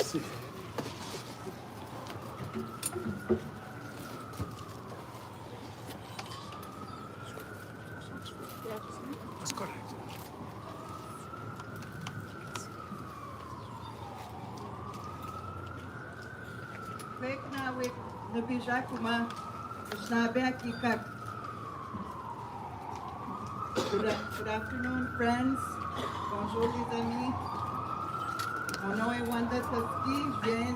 Wek na wek nabija kuma snabe akikak. Good afternoon, friends. Bonjour, les amis. Mon nom est Wanda Toski. Je viens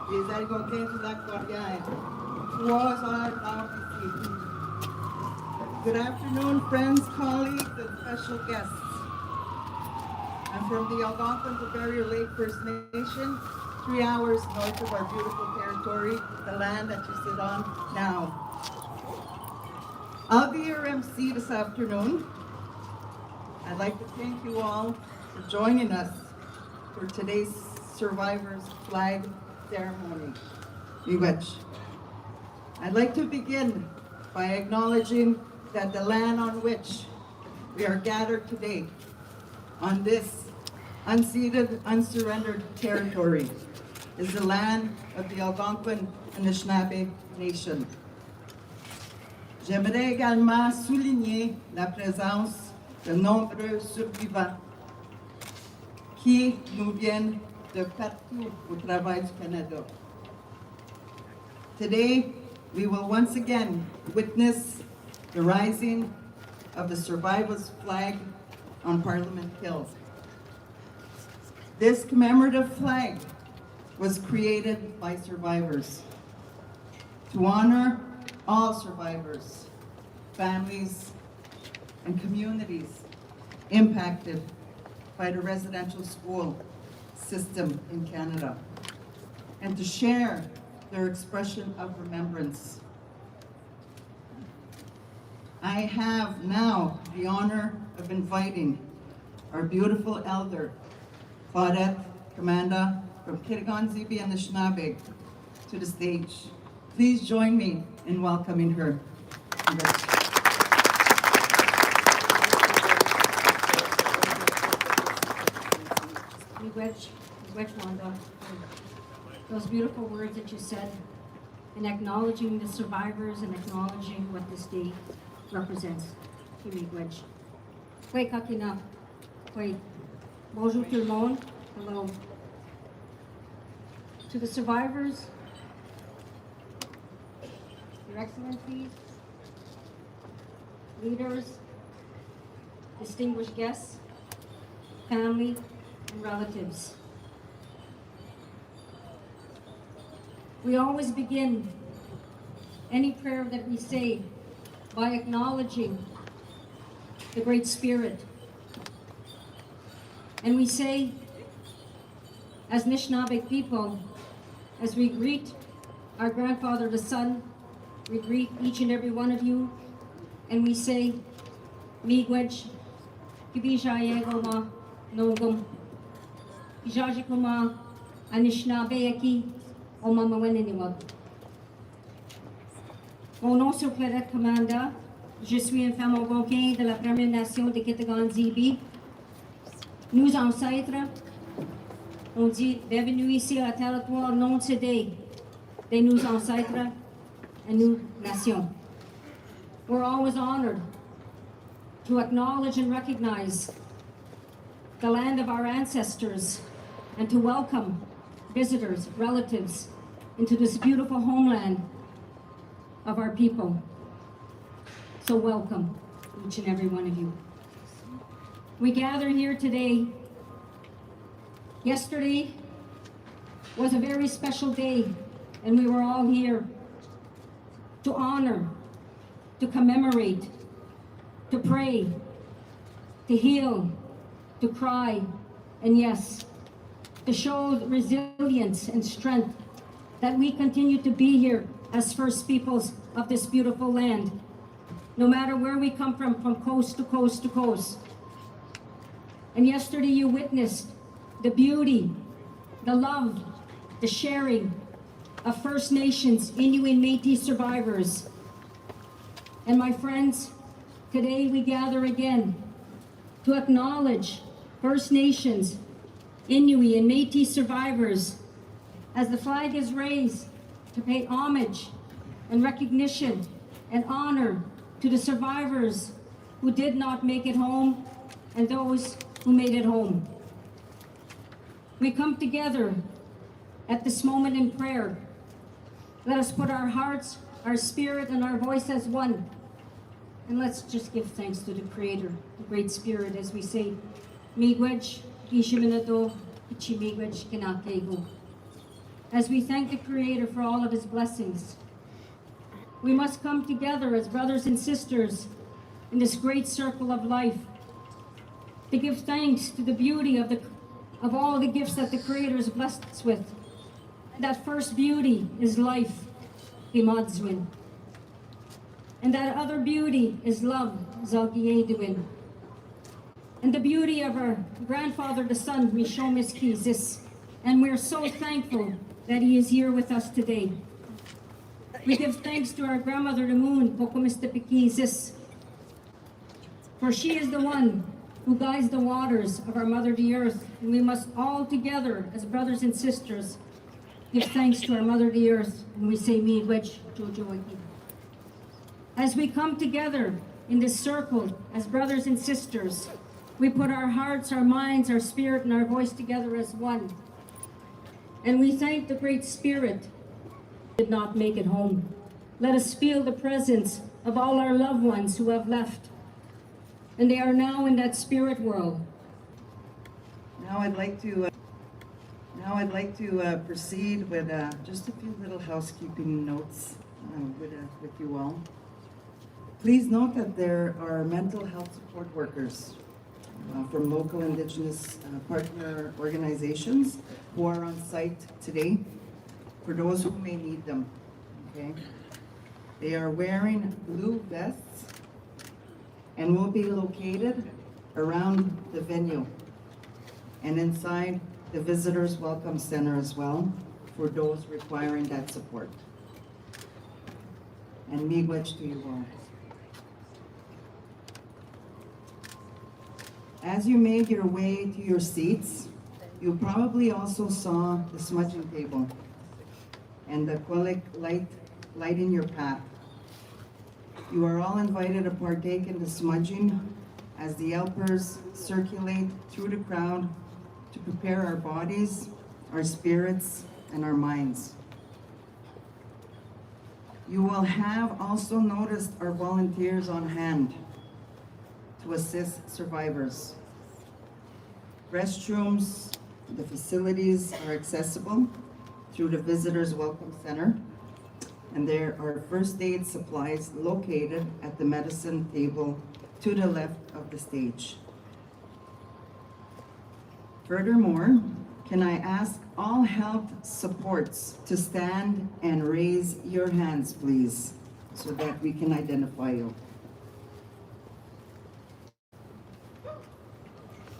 des Algonquins du lac Boréal. 3 heures nord ici. Good afternoon, friends, colleagues, and special guests. I'm from the Algonquin to Barrier Lake First Nation, 3 hours north of our beautiful territory, the land that you sit on now. I'll be your MC this afternoon. I'd like to thank you all for joining us for today's Survivors Flag Ceremony. Miigwech. I'd like to begin by acknowledging that the land on which we are gathered today, on this unceded, unsurrendered territory, is the land of the Algonquin and Anishinaabe Nation. J'aimerais également souligner la présence de nombreux survivants qui nous viennent de partout au travail du Canada. Today, we will once again witness the rising of the survivors' flag on Parliament Hill. This commemorative flag was created by survivors to honor all survivors, families, and communities impacted by the residential school system in Canada, and to share their expression of remembrance. I have now the honor of inviting our beautiful elder, Claudette Commanda from Kitigan-Zibi and Anishinaabe, to the stage. Please join me in welcoming her. Miigwech, Wanda, those beautiful words that you said, and acknowledging the survivors and acknowledging what this day represents. Miigwech. Wait, Kakina. Wait. Bonjour tout le monde. Hello. To the survivors, Your Excellencies, leaders, distinguished guests, family, and relatives. We always begin any prayer that we say by acknowledging the Great Spirit. And we say, as Anishinaabe people, as we greet our grandfather, the sun, we greet each and every one of you, and we say, Miigwech, Kibishayegoma, Nogum, Kijajikuma, Anishinaabe Eki, Omamaweniniwag. Mon nom sur Claudette Commanda, je suis une femme algonquin de la Première Nation de Kitigan-Zibi. Nos ancêtres ont dit bienvenue ici à territoire non cédé de nos ancêtres et nos nations. We're always honored to acknowledge and recognize the land of our ancestors and to welcome visitors, relatives into this beautiful homeland of our people. So welcome, each and every one of you. We gather here today. Yesterday was a very special day, and we were all here to honor, to commemorate, to pray, to heal, to cry, and yes, to show resilience and strength that we continue to be here as First Peoples of this beautiful land, no matter where we come from coast to coast to coast. And yesterday you witnessed the beauty, the love, the sharing of First Nations, Inuit, Métis survivors. And my friends, today we gather again to acknowledge First Nations, Inuit, and Métis survivors as the flag is raised to pay homage and recognition and honor to the survivors who did not make it home and those who made it home. We come together at this moment in prayer. Let us put our hearts, our spirit, and our voice as one. And let's just give thanks to the Creator, the Great Spirit, as we say, Miigwech, Ishiminato, Ichimigwech, Kinakego. As we thank the Creator for all of His blessings, we must come together as brothers and sisters in this great circle of life to give thanks to the beauty of all the gifts that the Creator has blessed us with. And that first beauty is life, Imadzwin. And that other beauty is love, Zalgiedwin. And the beauty of our grandfather, the sun, Mishomiskizis. And we're so thankful that he is here with us today. We give thanks to our grandmother, the moon, Pokomistepikizis. For she is the one who guides the waters of our mother, the earth. And we must all together, as brothers and sisters, give thanks to our mother, the earth. And we say, Miigwech, Jojoaki. As we come together in this circle as brothers and sisters, we put our hearts, our minds, our spirit, and our voice together as one. And we thank the Great Spirit who did not make it home. Let us feel the presence of all our loved ones who have left. And they are now in that spirit world. Now I'd like to proceed with just a few little housekeeping notes with you all. Please note that there are mental health support workers from local Indigenous partner organizations who are on site today for those who may need them. Okay, they are wearing blue vests and will be located around the venue and inside the Visitors Welcome Center as well for those requiring that support. And miigwech to you all. As you made your way to your seats, you probably also saw the smudging table and the Kwalik lighting your path. You are all invited to partake in the smudging as the helpers circulate through the crowd to prepare our bodies, our spirits, and our minds. You will have also noticed our volunteers on hand to assist survivors. Restrooms, the facilities are accessible through the Visitors Welcome Center, and there are first aid supplies located at the medicine table to the left of the stage. Furthermore, can I ask all health supports to stand and raise your hands, please, so that we can identify you.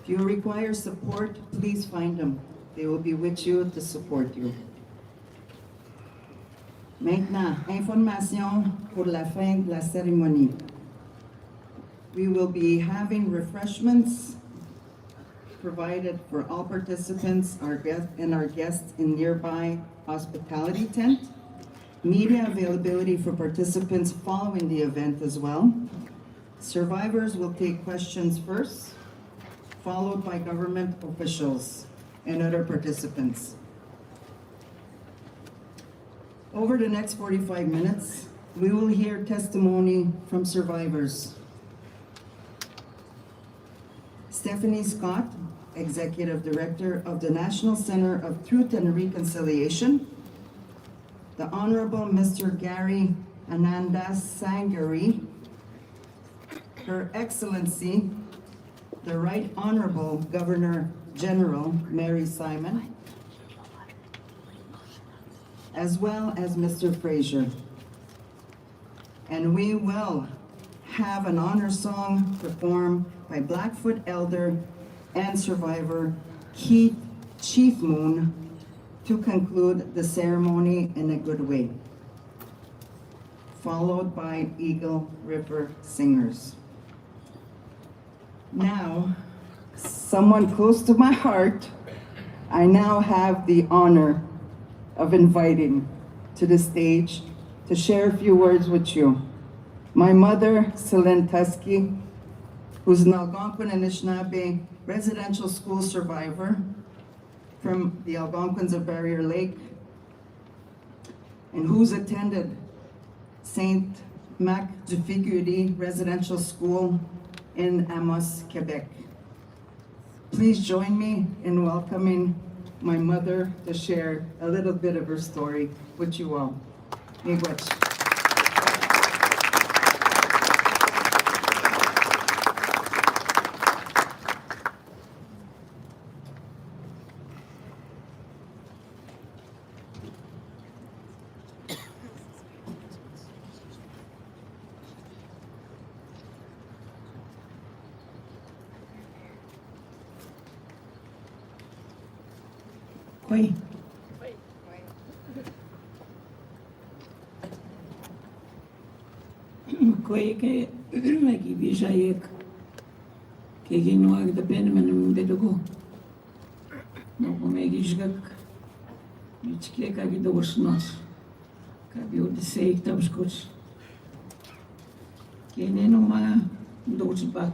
If you require support, please find them. They will be with you to support you. Maintenant, information pour la fin de la cérémonie. We will be having refreshments provided for all participants, our guests in nearby hospitality tent. Media availability for participants following the event as well. Survivors will take questions first, followed by government officials and other participants. Over the next 45 minutes, we will hear testimony from survivors. Stephanie Scott, Executive Director of the National Center of Truth and Reconciliation. The Honorable Mr. Gary Anandas Sangari. Her Excellency, the Right Honorable Governor General Mary Simon, as well as Mr. Fraser. And we will have an honor song performed by Blackfoot Elder and survivor Keith Chief Moon to conclude the ceremony in a good way, followed by Eagle River Singers. Now, someone close to my heart, I now have the honor of inviting to the stage to share a few words with you. My mother, Selene Tusky, who's an Algonquin and Anishinaabe residential school survivor from the Algonquins of Barrier Lake, and who's attended Saint Mac du Figuerie Residential School in Amos, Quebec. Please join me in welcoming my mother to share a little bit of her story with you all. Miigwech. Koy. Koy ke lagi bisa yek ke ginuag da pen manum bedugo no komegi jgak michke ka gidos nos ka bio de seik tabskots ke neno ma dos ba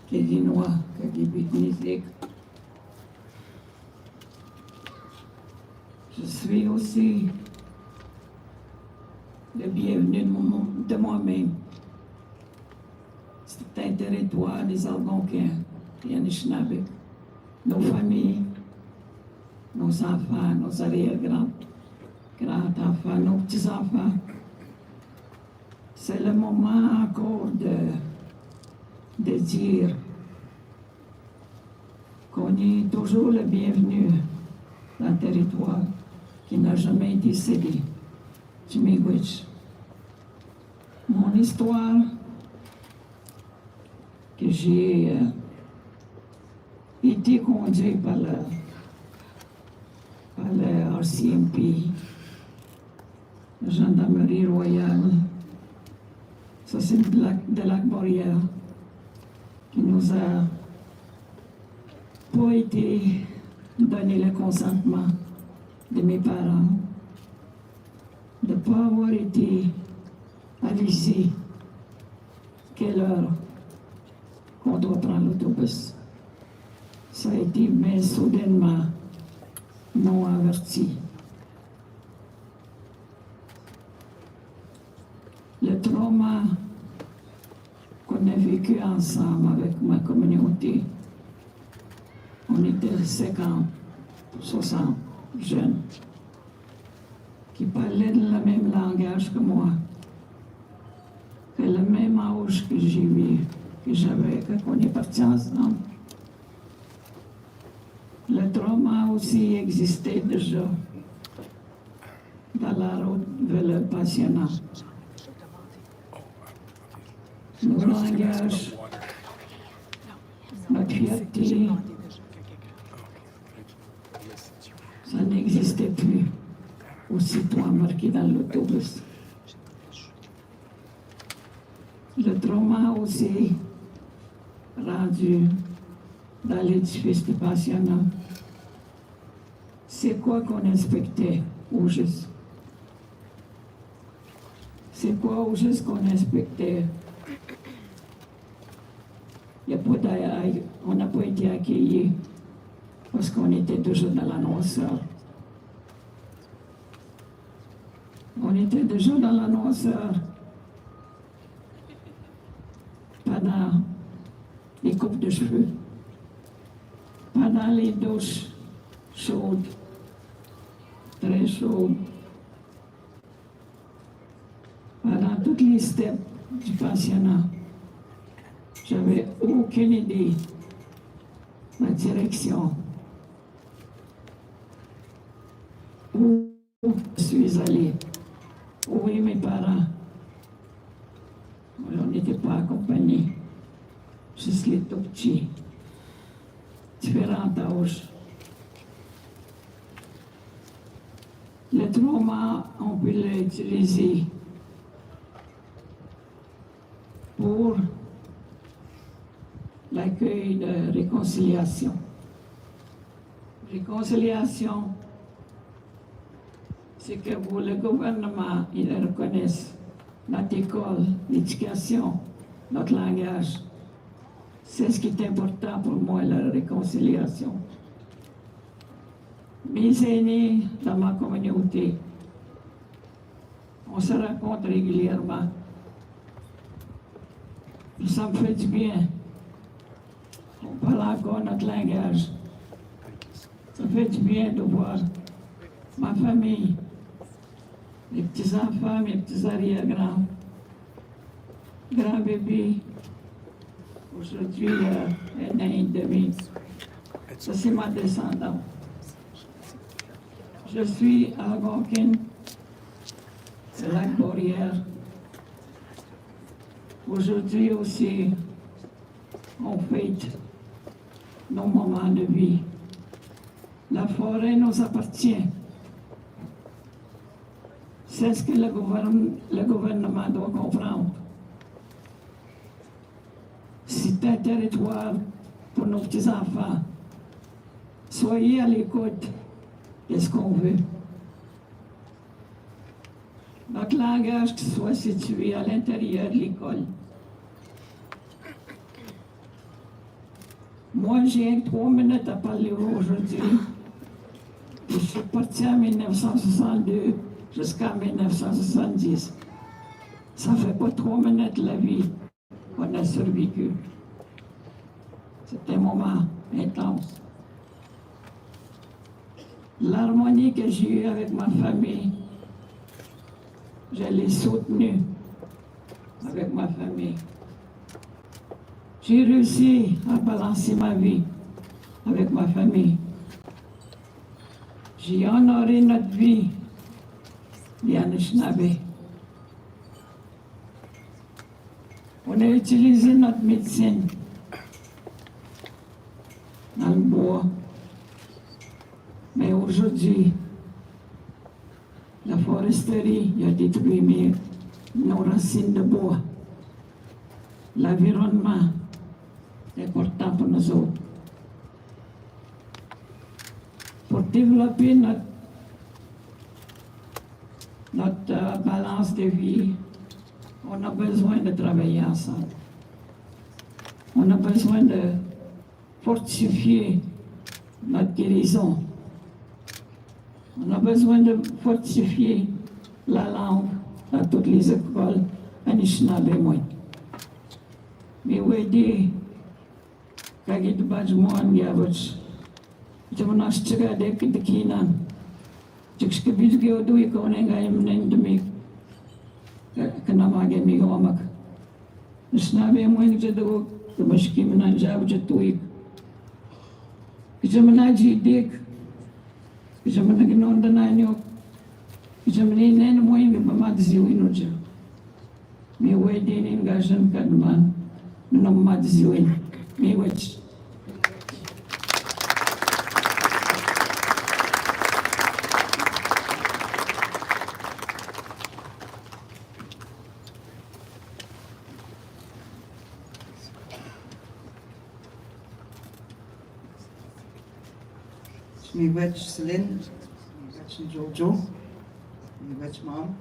ke ginua ka gibit ni zek. Je suis aussi le bienvenu de moi-même. C'est un territoire des Algonquins et Anishinaabe. Nos familles, nos enfants, nos arrière-grands-enfants, nos petits-enfants. C'est le moment encore de dire qu'on est toujours le bienvenu dans le territoire qui n'a jamais été cédé. Miigwech. Mon histoire que j'ai été conduite par le RCMP, la gendarmerie royale, ça c'est de Lac-Boréal, qui nous a pas été donné le consentement de mes parents, de ne pas avoir été avisé quelle heure qu'on doit prendre l'autobus. Ça a été, mais soudainement, non averti. Le trauma qu'on a vécu ensemble avec ma communauté, on était 50, 60 jeunes qui parlaient le même langage que moi, que le même âge que j'ai eu, que j'avais quand on est partis ensemble. Le trauma aussi existait déjà dans la route vers le pensionnat. Nos langages, notre fierté, ça n'existait plus aussitôt embarqué dans l'autobus. Le trauma aussi rendu dans l'édifice du pensionnat. C'est quoi qu'on inspectait au juste? C'est quoi au juste qu'on inspectait? On n'a pas été accueillis parce qu'on était toujours dans l'annonceur. On était déjà dans l'annonceur pendant les coupes de cheveux, pendant les douches chaudes, très chaudes, pendant toutes les steps du pensionnat. J'avais aucune idée de la direction où je suis allée. Oui, mes parents. On n'était pas accompagnés. Juste les tout petits. Différents âges. Le trauma, on peut l'utiliser pour l'accueil de réconciliation. Réconciliation c'est que vous, le gouvernement, il reconnaisse notre école, l'éducation, notre langage. C'est ce qui est important pour moi, la réconciliation. Mes aînés dans ma communauté, on se rencontre régulièrement. Ça me fait du bien. On parle encore notre langage. Ça fait du bien de voir ma famille, mes petits-enfants, mes petits arrière-grands, grand-bébé. Aujourd'hui, un an et demi. Ça, c'est ma descendante. Je suis Algonquin, c'est lac Boréal. Aujourd'hui aussi, on fête nos moments de vie. La forêt nous appartient. C'est ce que le gouvernement doit comprendre. C'est un territoire pour nos petits-enfants. Soyez à l'écoute de ce qu'on veut. Notre langage qui soit situé à l'intérieur de l'école. Moi, j'ai 3 minutes à parler aujourd'hui. Je suis parti en 1962 jusqu'en 1970. Ça fait pas 3 minutes la vie qu'on a survécu. C'est un moment intense. L'harmonie que j'ai eue avec ma famille, je l'ai soutenue avec ma famille. J'ai réussi à balancer ma vie avec ma famille. J'ai honoré notre vie, les Anishinaabe. On a utilisé notre médecine dans le bois. Mais aujourd'hui, la foresterie a détruit nos racines de bois. L'environnement est important pour nous autres. Pour développer notre balance de vie, on a besoin de travailler ensemble. On a besoin de fortifier notre guérison. On a besoin de fortifier la langue dans toutes les écoles Anishinaabe. Mais oui, kagi de bajmoan gavach. Jamanas chiga dek de kinan. Chikske bijge odu ikone gayem nendemi. Kanamage migomak. Anishinaabe moin jadu kumashki minan jab jatuik. Jamanaji dek. Jamana ginonda nanyo. Jamani nen moin bamadzio ja. Me wedi nin gajan kadman. No madzio. Me wech. Miigwech Celine, miigwech Jojo, miigwech Mom.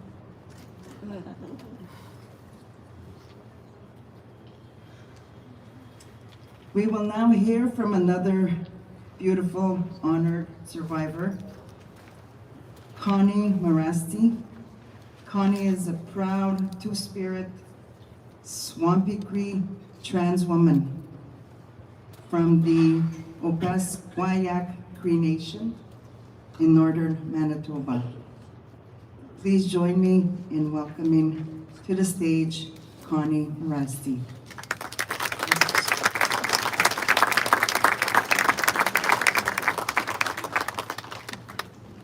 We will now hear from another beautiful, honored survivor, Connie Marasti. Connie is a proud Two-Spirit Swampy Cree trans woman from the Opaskwayak Cree Nation in northern Manitoba. Please join me in welcoming to the stage Connie Marasti.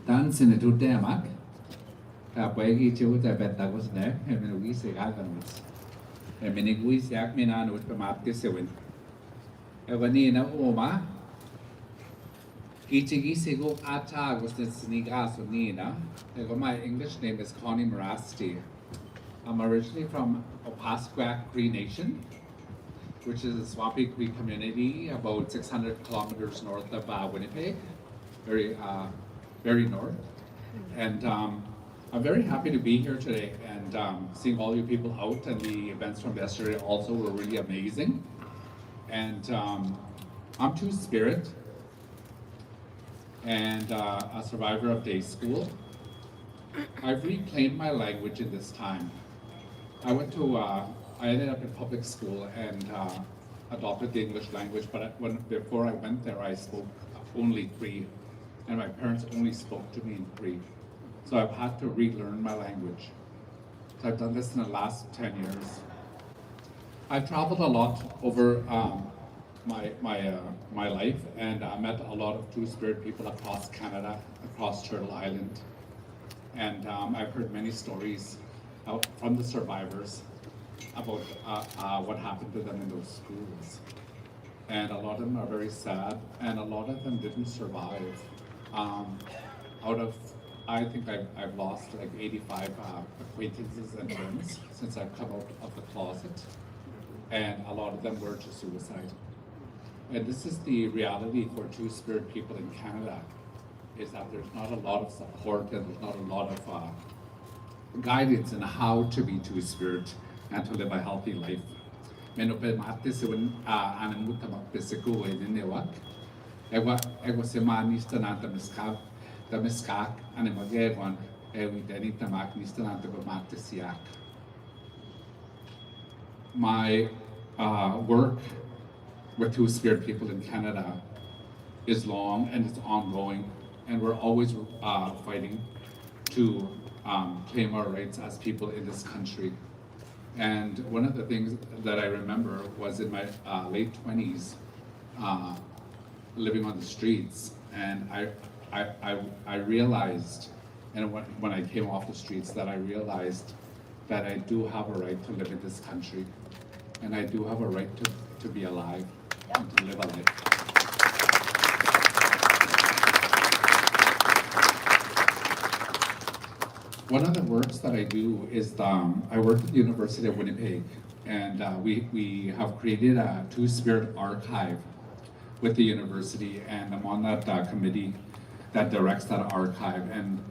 Tan sinetute amak, kapwegi chiuta betagos ne, eminugi se gaganus. Eminigui siak minan ut pamapti sewin. Evani na oma, Gichigi sego ata was the sinigaso nina. My English name is Connie Marasti. I'm originally from Opaskwayak Cree Nation, which is a Swampy Cree community about 600 kilometers north of Winnipeg, very north. And I'm very happy to be here today and seeing all you people out, and the events from yesterday also were really amazing. And I'm Two-Spirit and a survivor of day school. I've reclaimed my language in this time. I ended up in public school and adopted the English language, but before I went there, I spoke only Cree, and my parents only spoke to me in Cree. So I've had to relearn my language. So I've done this in the last 10 years. I've traveled a lot over my life, and I met a lot of Two-Spirit people across Canada, across Turtle Island. And I've heard many stories from the survivors about what happened to them in those schools. And a lot of them are very sad, and a lot of them didn't survive. I think I've lost like 85 acquaintances and friends since I've come out of the closet, and a lot of them were to suicide. And this is the reality for Two-Spirit people in Canada, is that there's not a lot of support and there's not a lot of guidance in how to be Two-Spirit and to live a healthy life. My work with Two-Spirit people in Canada is long and it's ongoing, and we're always fighting to claim our rights as people in this country. And one of the things that I remember was in my late 20s, living on the streets, and I realized, and when I came off the streets, that I realized that I do have a right to live in this country, and I do have a right to be alive and to live a life. One of the works that I do is I work at the University of Winnipeg, and we have created a Two-Spirit archive with the university, and I'm on that committee that directs that archive. And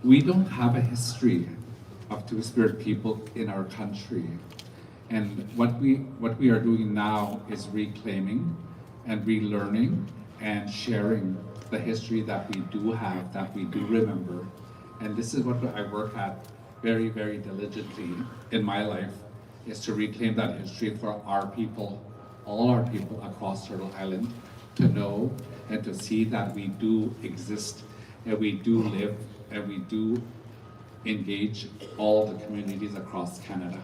we don't have a history of Two-Spirit people in our country. And what we are doing now is reclaiming and relearning and sharing the history that we do have, that we do remember. And this is what I work at very, very diligently in my life, is to reclaim that history for our people, all our people across Turtle Island, to know and to see that we do exist, and we do live, and we do engage all the communities across Canada.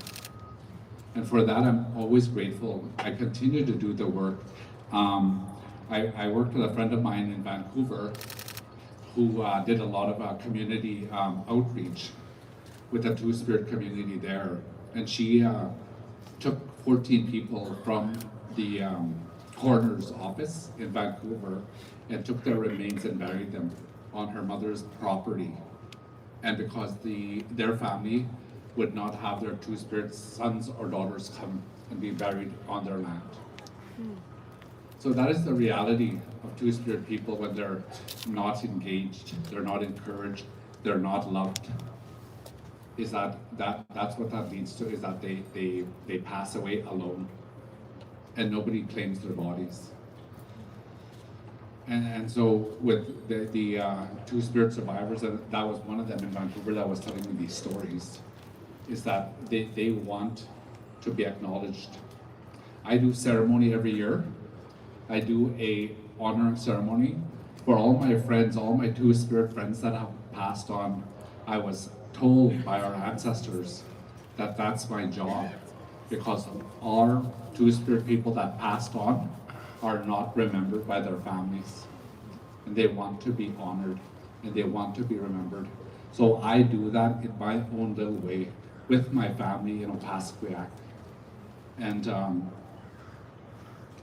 And for that, I'm always grateful. I continue to do the work. I worked with a friend of mine in Vancouver who did a lot of community outreach with the Two-Spirit community there. And she took 14 people from the coroner's office in Vancouver and took their remains and buried them on her mother's property. And because their family would not have their Two-Spirit sons or daughters come and be buried on their land. So that is the reality of Two-Spirit people when they're not engaged, they're not encouraged, they're not loved. Is that's what that leads to, is that they pass away alone and nobody claims their bodies. And so with the Two-Spirit survivors, and that was one of them in Vancouver that was telling me these stories, is that they want to be acknowledged. I do ceremony every year. I do a honor ceremony for all my friends, all my Two-Spirit friends that have passed on. I was told by our ancestors that that's my job, because our Two-Spirit people that passed on are not remembered by their families. And they want to be honored, and they want to be remembered. So I do that in my own little way with my family in Opaskwayak. And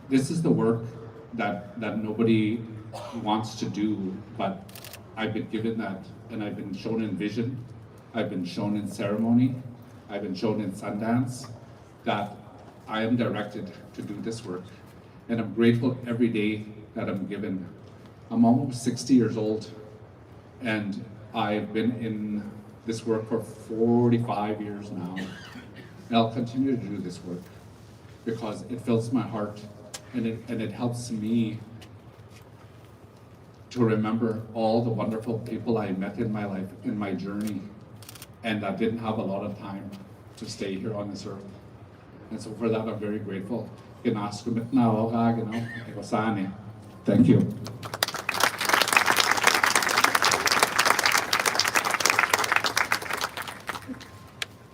this is the work that nobody wants to do, but I've been given that, and I've been shown in vision, I've been shown in ceremony, I've been shown in Sundance, that I am directed to do this work. And I'm grateful every day that I'm given. I'm almost 60 years old, and I've been in this work for 45 years now. And I'll continue to do this work because it fills my heart and it helps me to remember all the wonderful people I met in my life, in my journey, and I didn't have a lot of time to stay here on this earth. And so for that, I'm very grateful. Thank you.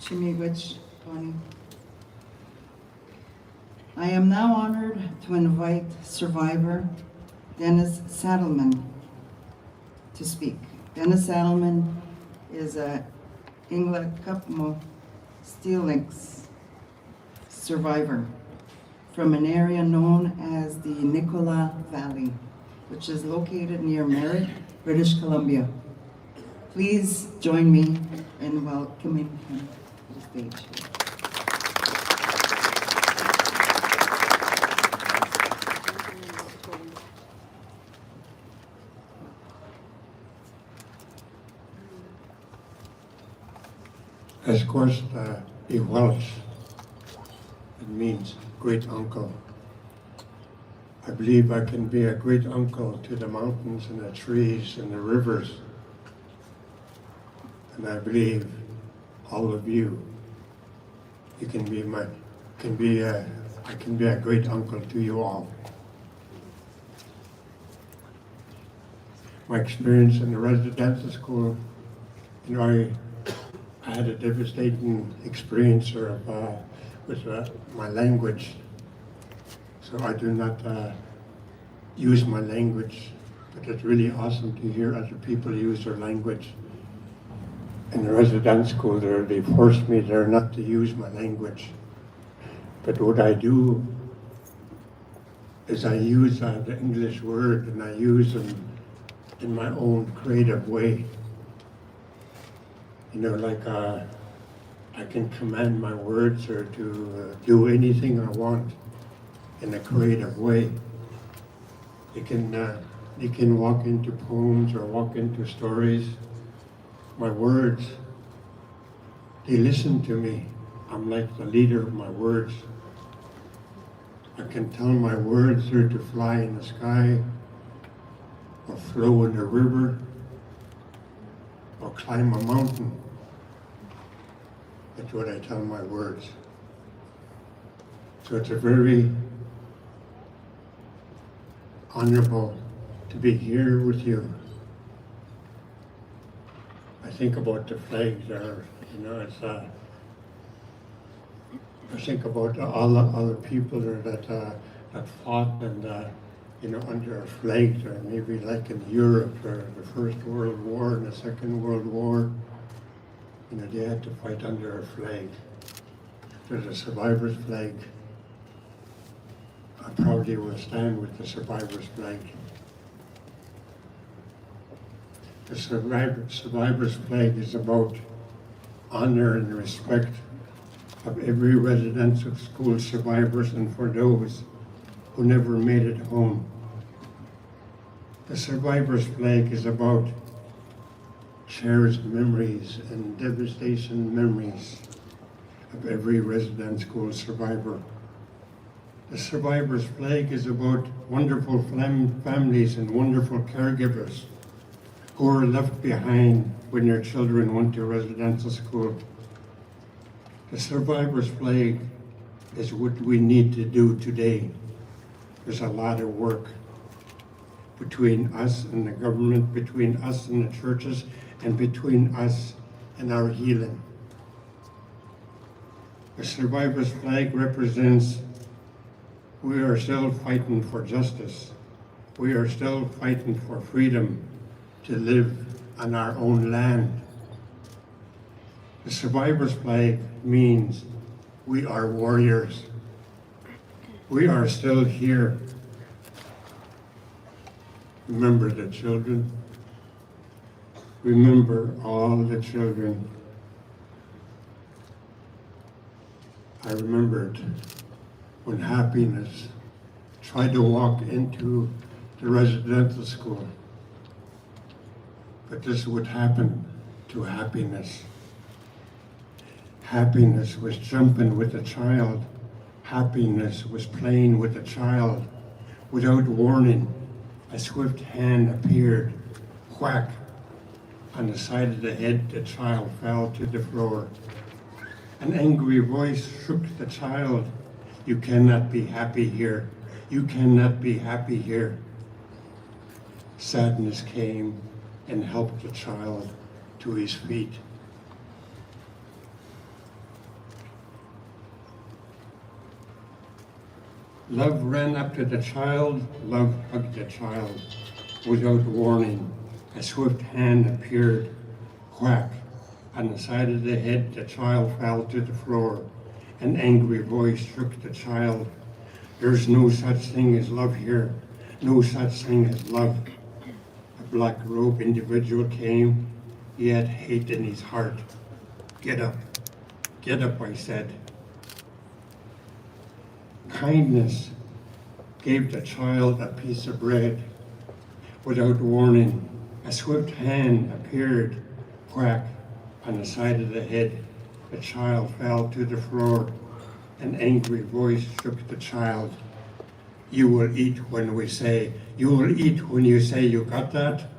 Chimiwich, Bonnie. I am now honored to invite survivor Dennis Saddleman to speak. Dennis Saddleman is a Ingla Kapmo Steel Links survivor from an area known as the Nicola Valley, which is located near Merritt, British Columbia. Please join me in welcoming him to the stage. Of course, in Welsh, it means great uncle. I believe I can be a great uncle to the mountains and the trees and the rivers. And I believe all of you, I can be a great uncle to you all. My experience in the residential school, you know, I had a devastating experience with my language. So I do not use my language, but it's really awesome to hear other people use their language. In the residence school there, they forced me there not to use my language. But what I do is I use the English word and I use them in my own creative way. You know, like I can command my words or to do anything I want in a creative way. You can walk into poems or walk into stories. My words, they listen to me. I'm like the leader of my words. I can tell my words are to fly in the sky, or flow in a river, or climb a mountain. That's what I tell my words. So it's a very honorable to be here with you. I think about the flag there, you know, I think about all the other people there that fought and, you know, under a flag there, maybe like in Europe or the First World War and the Second World War. You know, they had to fight under a flag. There's a survivor's flag. I proudly will stand with the survivor's flag. The survivor's flag is about honor and respect of every residential school survivors and for those who never made it home. The survivor's flag is about cherished memories and devastation memories of every resident school survivor. The survivor's flag is about wonderful families and wonderful caregivers who were left behind when their children went to residential school. The survivor's flag is what we need to do today. There's a lot of work between us and the government, between us and the churches, and between us and our healing. The survivor's flag represents we are still fighting for justice. We are still fighting for freedom to live on our own land. The survivor's flag means we are warriors. We are still here. Remember the children. Remember all the children. I remembered when Happiness tried to walk into the residential school. But this is what happened to happiness. Happiness was jumping with the child. Happiness was playing with the child. Without warning, a swift hand appeared. Whack! On the side of the head, the child fell to the floor. An angry voice shook the child. You cannot be happy here. You cannot be happy here. Sadness came and helped the child to his feet. Love ran up to the child, love hugged the child. Without warning, a swift hand appeared. Whack! On the side of the head, the child fell to the floor. An angry voice shook the child. There's no such thing as love here. No such thing as love. A black-robed individual came. He had hate in his heart. Get up, I said. Kindness gave the child a piece of bread. Without warning, a swift hand appeared. Whack! On the side of the head, the child fell to the floor. An angry voice shook the child. You will eat when we say, you will eat when you say you got that?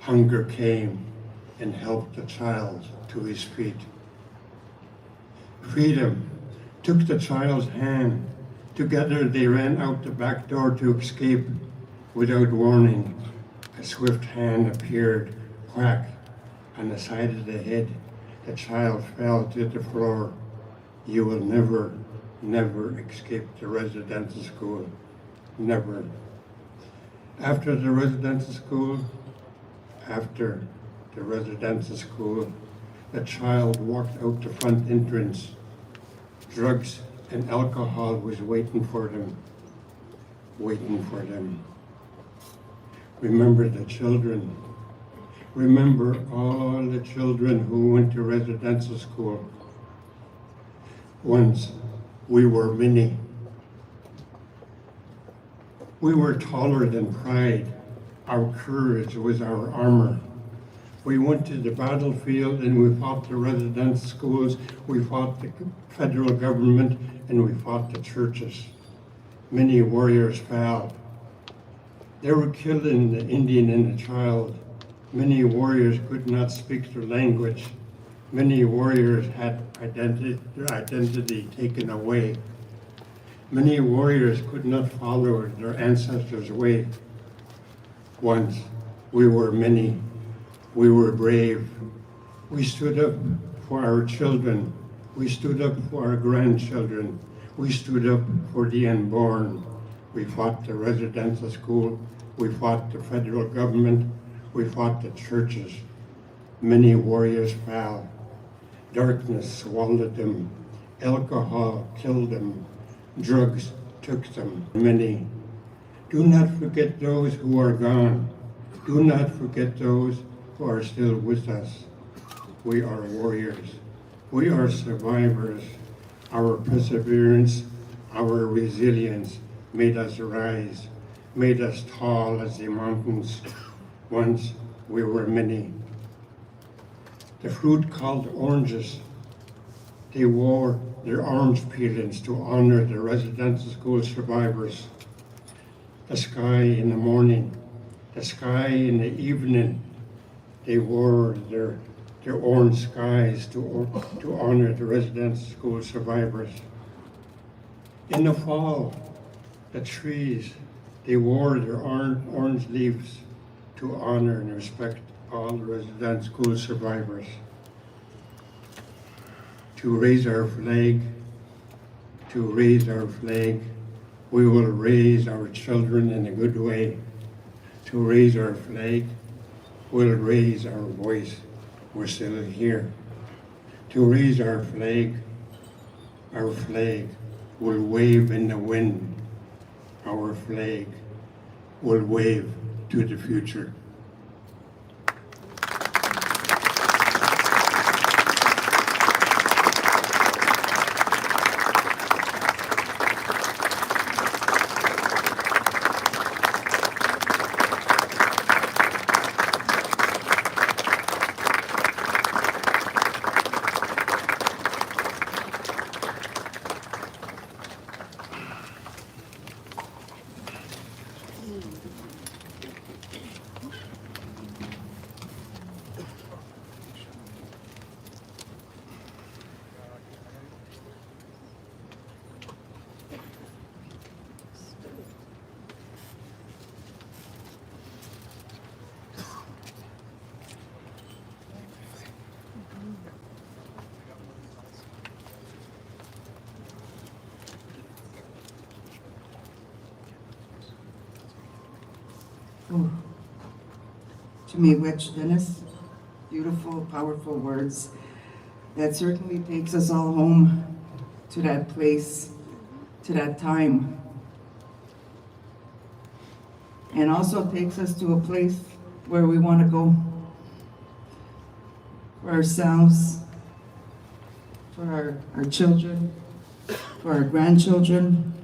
Hunger came and helped the child to his feet. Freedom took the child's hand. Together they ran out the back door to escape. Without warning, a swift hand appeared. Whack! On the side of the head, the child fell to the floor. You will never, never escape the residential school. Never. After the residential school, the child walked out the front entrance. Drugs and alcohol was waiting for them. Remember the children. Remember all the children who went to residential school. Once we were many. We were taller than pride. Our courage was our armor. We went to the battlefield and we fought the residential schools, we fought the federal government, and we fought the churches. Many warriors fell. They were killing the Indian and the child. Many warriors could not speak their language. Many warriors had their identity taken away. Many warriors could not follow their ancestors' way. Once we were many. We were brave. We stood up for our children. We stood up for our grandchildren. We stood up for the unborn. We fought the residential school. We fought the federal government. We fought the churches. Many warriors fell. Darkness swallowed them. Alcohol killed them. Drugs took them. Many. Do not forget those who are gone. Do not forget those who are still with us. We are warriors. We are survivors. Our perseverance, our resilience made us rise, made us tall as the mountains. Once we were many. The fruit called oranges, they wore their orange peelings to honor the residential school survivors. The sky in the morning, the sky in the evening, they wore their orange skies to honor the residential school survivors. In the fall, the trees, they wore their orange leaves to honor and respect all the residential school survivors. To raise our flag, we will raise our children in a good way. To raise our flag, we'll raise our voice. We're still here. To raise our flag will wave in the wind. Our flag will wave to the future. Miigwech Dennis. Beautiful, powerful words that certainly takes us all home to that place, to that time. And also takes us to a place where we want to go for ourselves, for our children, for our grandchildren,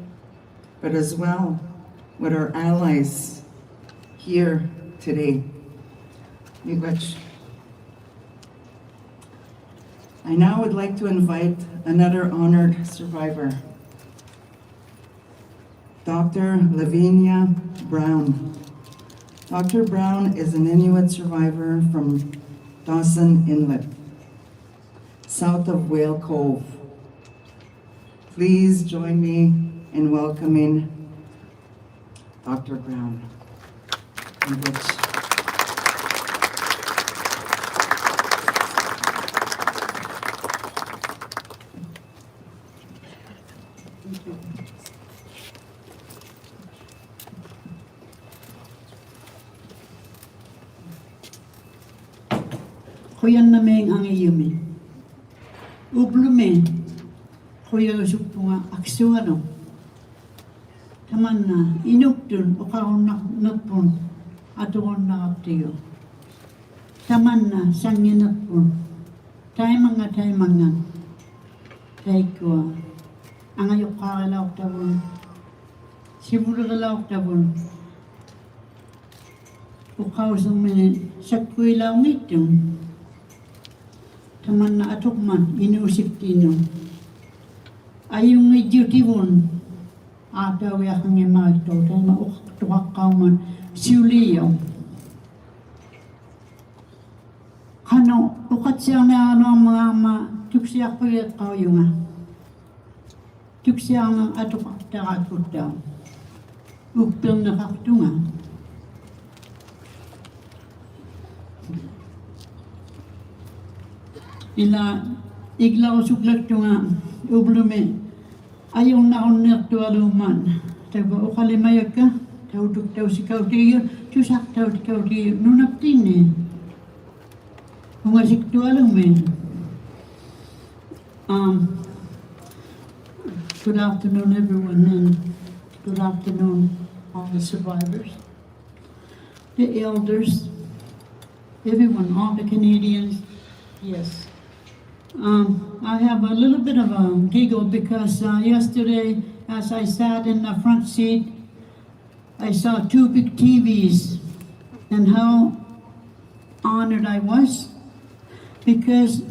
but as well with our allies here today. Miigwech. I now would like to invite another honored survivor, Dr. Lavinia Brown. Dr. Brown is an Inuit survivor from Dawson Inlet, south of Whale Cove. Please join me in welcoming Dr. Brown. Kuyan na may ang iyumi. Ublume, kuya supunga aksuano. Taman na inupdun o kaon na napun atuon na kaptiyo. Taman na sangin napun. Tay mga. Tay ko. Ang ayok kakalaok tabun. Siburo kalaok tabun. Ukaw sa mga sakwi laong itong. Taman na atukman, inuusip tino. Ayong duty won, ataw yakang imagto, tayo mauktukak kauman, siuliyaw. Kano, ukat siya na ano ang mga ama, tuksiyak pa yung kayo nga. Tuksiyak ang atukak takakot daw. Ukpil na kaktunga. Ila iglaw suklak tunga ublume ayong naon na tualuman tawa ukalimayag ka tawduk taw sikaw tiyo tusak taw sikaw tiyo nunap tini ungasik tualume good afternoon everyone and good afternoon all the survivors, the elders, everyone, all the Canadians. Yes. I have a little bit of a giggle because yesterday, as I sat in the front seat, I saw two big TVs and how honored I was because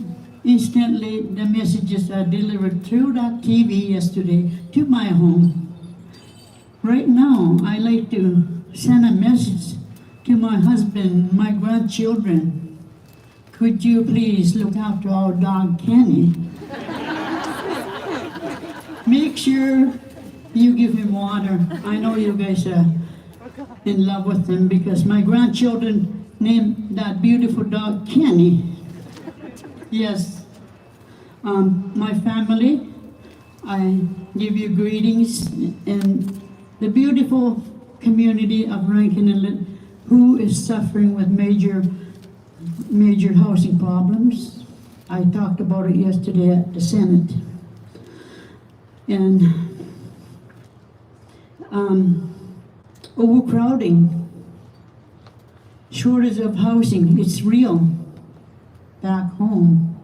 instantly the messages are delivered through that TV yesterday to my home. Right now, I like to send a message to my husband, my grandchildren. Could you please look after our dog, Kenny? Make sure you give him water. I know you guys are in love with him because my grandchildren named that beautiful dog Kenny. Yes. My family, I give you greetings and the beautiful community of Rankin Inlet who is suffering with major housing problems. I talked about it yesterday at the Senate. And overcrowding, shortage of housing, it's real back home.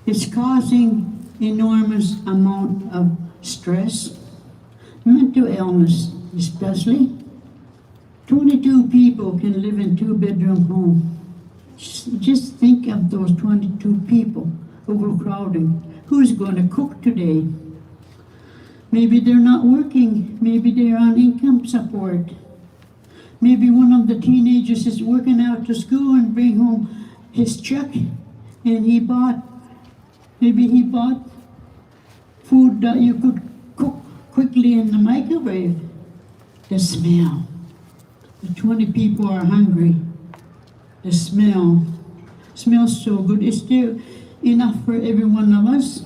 It's causing enormous amount of stress, mental illness especially. 22 people can live in two-bedroom home. Just think of those 22 people overcrowding. Who's going to cook today? Maybe they're not working. Maybe they're on income support. Maybe one of the teenagers is working out to school and bring home his check and maybe he bought food that you could cook quickly in the microwave. The smell. The 20 people are hungry. The smell smells so good. Is there enough for every one of us?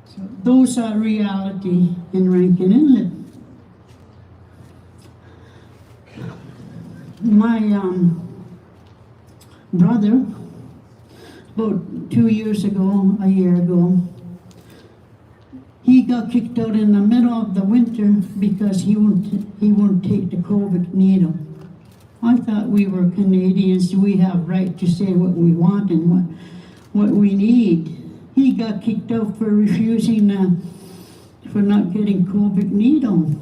So those are reality in Rankin Inlet. my brother, about 2 years ago, a year ago, he got kicked out in the middle of the winter because he won't take the COVID needle. I thought we were Canadians, we have right to say what we want and what we need. He got kicked out for refusing, for not getting COVID needle.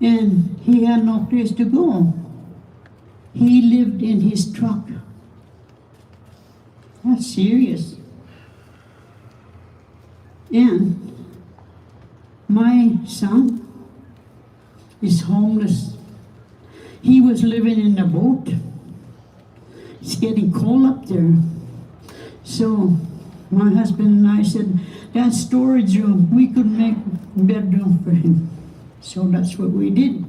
And he had no place to go. He lived in his truck. That's serious. And my son is homeless. He was living in a boat. It's getting cold up there. So my husband and I said, that storage room, we could make a bedroom for him. So that's what we did.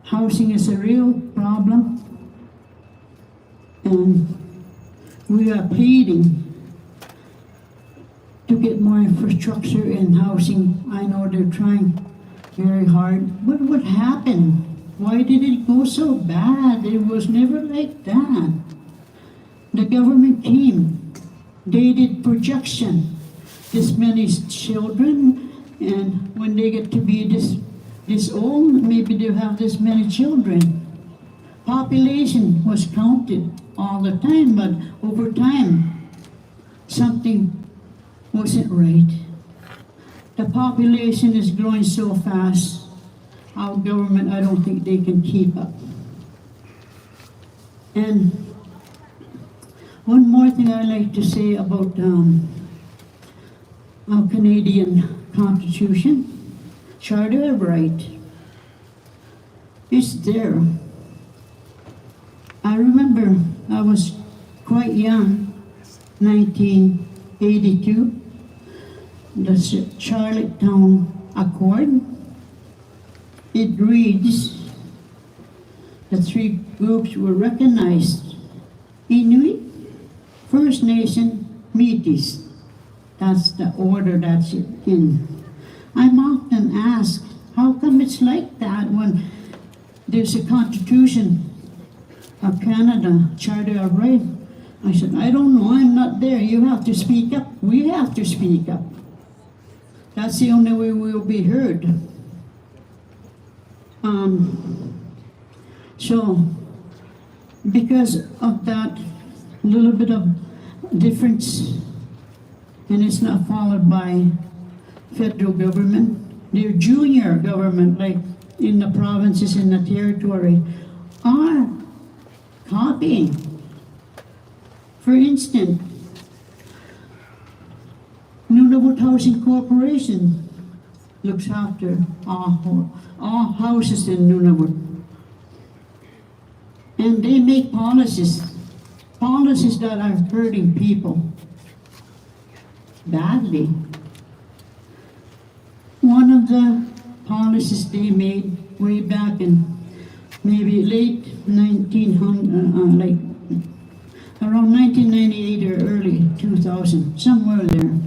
Housing is a real problem. And we are pleading to get more infrastructure and housing. I know they're trying very hard. What happened? Why did it go so bad? It was never like that. The government came. They did projection. This many children, and when they get to be this old, maybe they'll have this many children. Population was counted all the time, but over time, something wasn't right. The population is growing so fast, our government, I don't think they can keep up. And one more thing I like to say about our Canadian Constitution, Charter of Right. It's there. I remember I was quite young, 1982, the Charlottetown Accord. It reads, the three groups were recognized: Inuit, First Nation, Métis. That's the order that's in. I'm often asked, how come it's like that when there's a Constitution of Canada, Charter of Rights? I said, I don't know, I'm not there. You have to speak up. We have to speak up. That's the only way we'll be heard. So, because of that little bit of difference, and it's not followed by federal government, their junior government, like in the provinces and the territory, are copying. For instance, Nunavut Housing Corporation looks after all houses in Nunavut. And they make policies that are hurting people badly. One of the policies they made way back in maybe late 1900, around 1998 or early 2000, somewhere there.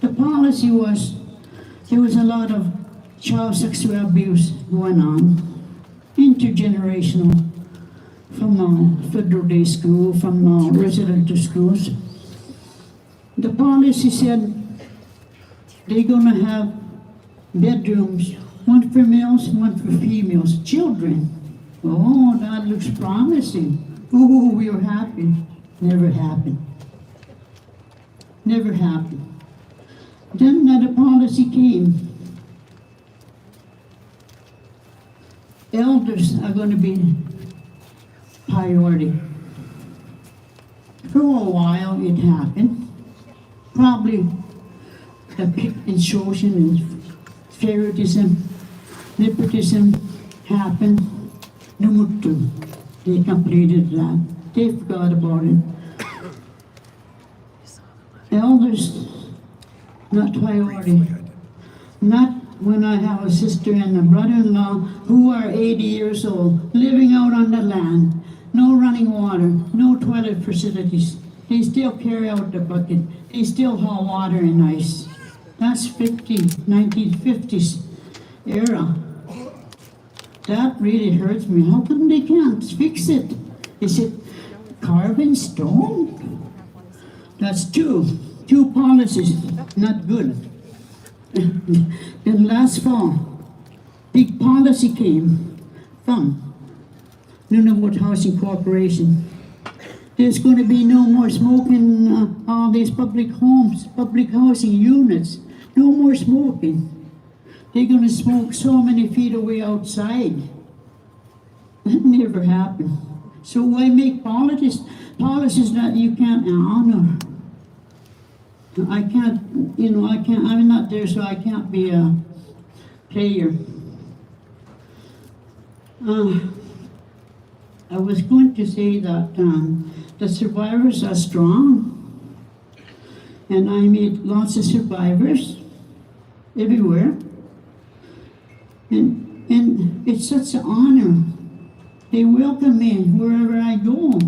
The policy was, there was a lot of child sexual abuse going on, intergenerational, from federal day school, from residential schools. The policy said they're gonna have bedrooms, one for males, one for females, children. Oh, that looks promising. Ooh, we were happy. Never happened. Never happened. Then another policy came. Elders are going to be priority. For a while it happened. Probably the pick and chosen and favoritism, nepotism happened. Numutu, they completed that. They forgot about it. Elders, not priority. Not when I have a sister and a brother-in-law who are 80 years old, living out on the land, no running water, no toilet facilities. They still carry out the bucket. They still haul water and ice. That's 1950s era. That really hurts me. How come they can't fix it? Is it carved in stone? That's two policies, not good. Then last fall, big policy came from Nunavut Housing Corporation. There's going to be no more smoking all these public homes, public housing units. No more smoking. They're going to smoke so many feet away outside. That never happened. So why make policies that you can't honor? I can't, I'm not there, so I can't be a player. I was going to say that the survivors are strong, and I meet lots of survivors everywhere, and it's such an honor. They welcome me wherever I go.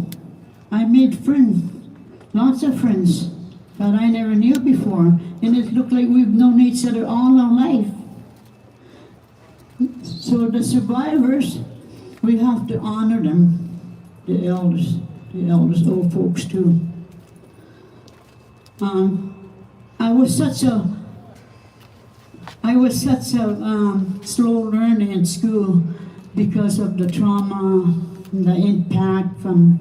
I made friends, lots of friends that I never knew before, and it looked like we've known each other all our life. So the survivors, we have to honor them, the elders, old folks too. I was such a slow learner in school because of the trauma, the impact from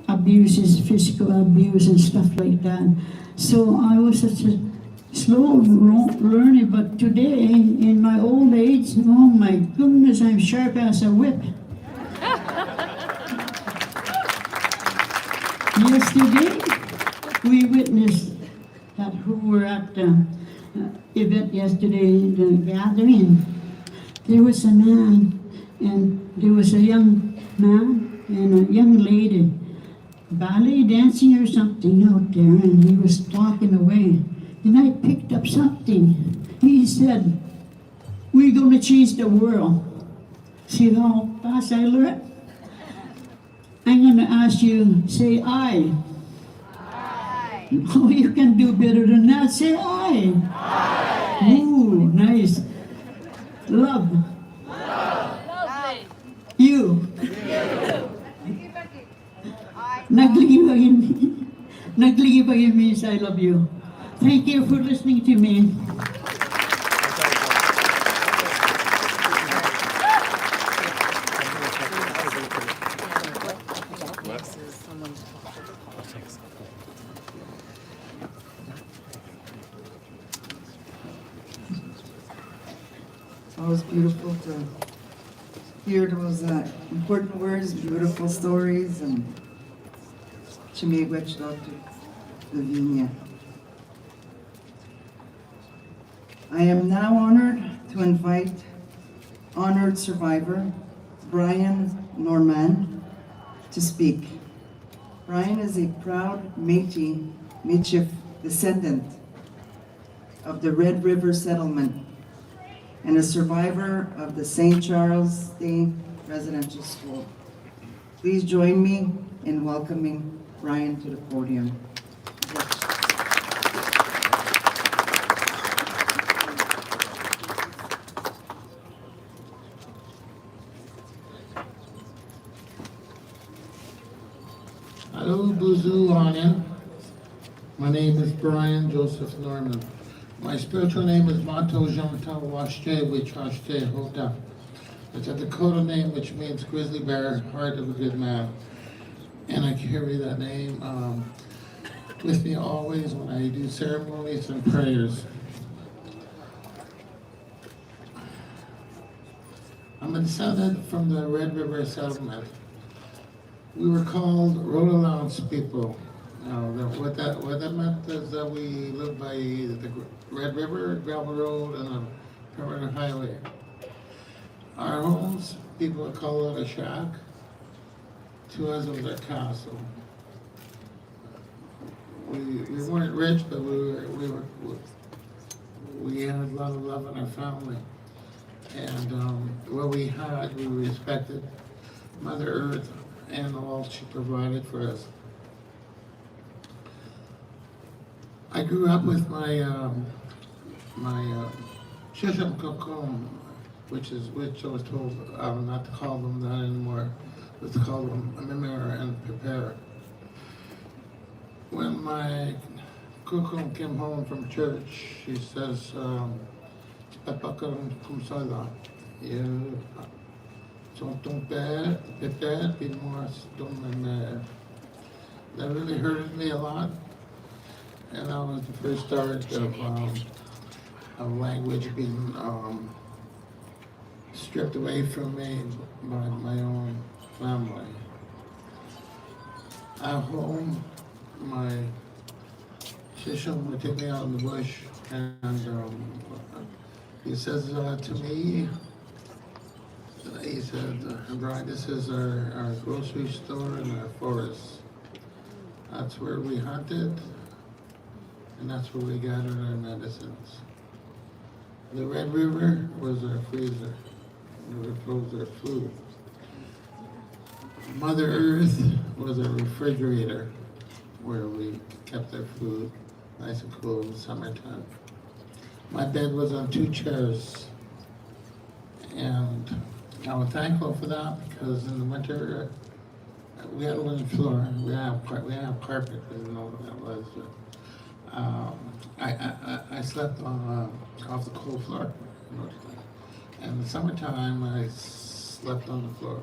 abuses, physical abuse and stuff like that. So I was such a slow learner, but today, in my old age, oh my goodness, I'm sharp as a whip. Yesterday, we witnessed that who were at the event yesterday, the gathering. There was a man, and there was a young man and a young lady, ballet dancing or something out there, and he was talking away. And I picked up something. He said, "We're going to change the world." See how fast I learned? I'm going to ask you, say I. Aye. Oh, you can do better than that. Say I. Aye. Ooh, nice. Love. Lovely. You. Naglibagin means I love you. Thank you for listening to me. It's always beautiful to hear those important words, beautiful stories, and Chimigwech Dr. Lavinia. I am now honored to invite honored survivor Brian Norman to speak. Brian is a proud Métis Michif descendant of the Red River settlement and a survivor of the St. Charles Day Residential School. Please join me in welcoming Brian to the podium. Hello, Buzu Anin. My name is Brian Joseph Norman. My spiritual name is Mato Janta Washte Wichashte Hota. It's a Dakota name which means grizzly bear, heart of a good man. And I carry that name with me always when I do ceremonies and prayers. I'm a descendant from the Red River settlement. We were called road allowance people. What that meant is that we lived by the Red River, gravel road, and a perimeter highway. Our homes, people would call it a shack. To us, it was a castle. We weren't rich, but we had a lot of love in our family. And what we had, we respected Mother Earth and all she provided for us. I grew up with my Shisham Kokom, which I was told not to call them that anymore, but to call them commemorate and prepare. When my kukum came home from church, she says, "Papakaram kumsala, you son ton père, peut-être, puis moi c'est ton mère." That really hurted me a lot, and that was the first start of language being stripped away from me by my own family. At home, my sister would take me out in the bush, and he says to me, he said, "Brian, this is our grocery store and our forest. That's where we hunted, and that's where we gathered our medicines. The Red River was our freezer. We froze our food. Mother Earth was our refrigerator, where we kept our food nice and cool in the summertime. My bed was on 2 chairs, and I was thankful for that because in the winter we had a wooden floor. We have carpet. I didn't know what that was. I slept on off the cold floor. And in the summertime, I slept on the floor,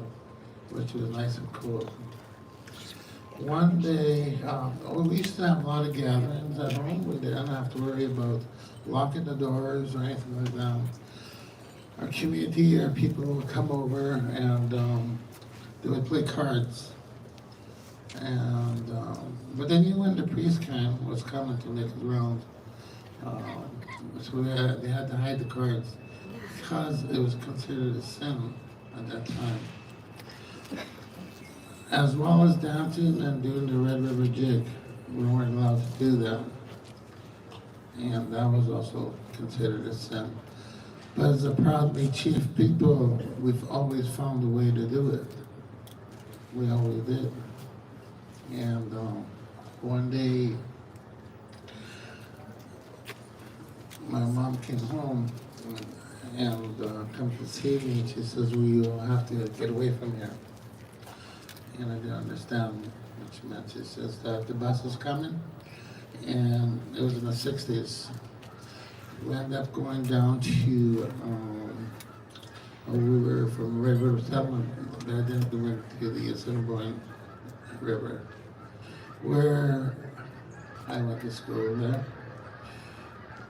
which was nice and cool. One day, we used to have a lot of gatherings at home. We didn't have to worry about locking the doors or anything like that. Our community, our people would come over and they would play cards. And but they knew when the priest was coming to make his round. So they had to hide the cards because it was considered a sin at that time. As well as dancing and doing the Red River Jig, we weren't allowed to do that. And that was also considered a sin. But as a proud Métis people, we've always found a way to do it. We always did. And one day, my mom came home and come to see me. She says, "We have to get away from here." And I didn't understand what she meant. She says that the bus is coming, and it was in the 60s. We ended up going down to, we were from Red River Settlement, but then we went to the Assiniboine River, where I went to school there.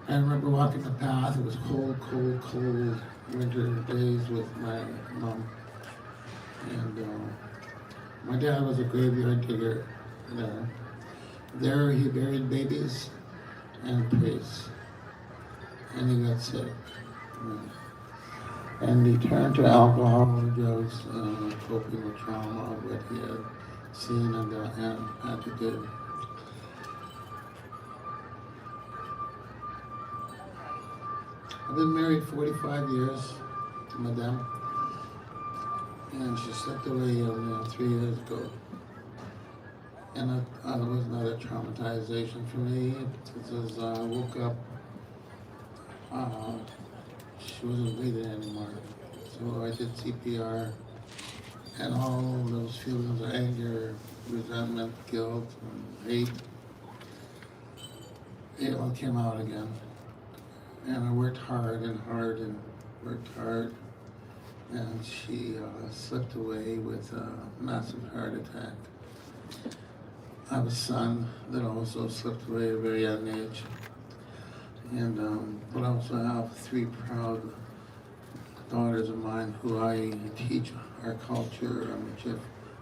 I remember walking the path. It was cold winter days with my mom. And my dad was a graveyard digger there. There he buried babies and priests. And he got sick. And he turned to alcohol and drugs, coping with trauma of what he had seen and had to do. I've been married 45 years to Madame, and she slipped away 3 years ago. And it was another traumatization for me because I woke up, she wasn't breathing anymore. So I did CPR, and all those feelings of anger, resentment, guilt, and hate, it all came out again. And I worked hard, and she slipped away with a massive heart attack. I have a son that also slipped away at a very young age. And but I also have 3 proud daughters of mine who I teach our culture,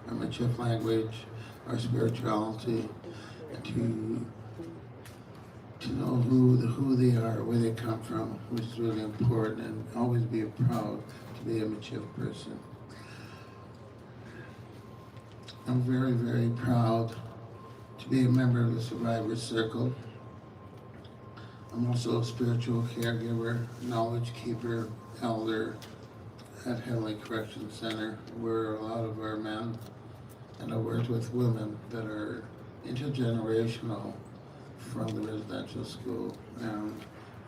our Michif language, our spirituality, and to know who they are, where they come from, which is really important, and always be proud to be a Michif person. I'm very, very proud to be a member of the Survivors Circle. I'm also a spiritual caregiver, knowledge keeper, elder at Henley Correction Center, where a lot of our men, and I worked with women that are intergenerational from the residential school, and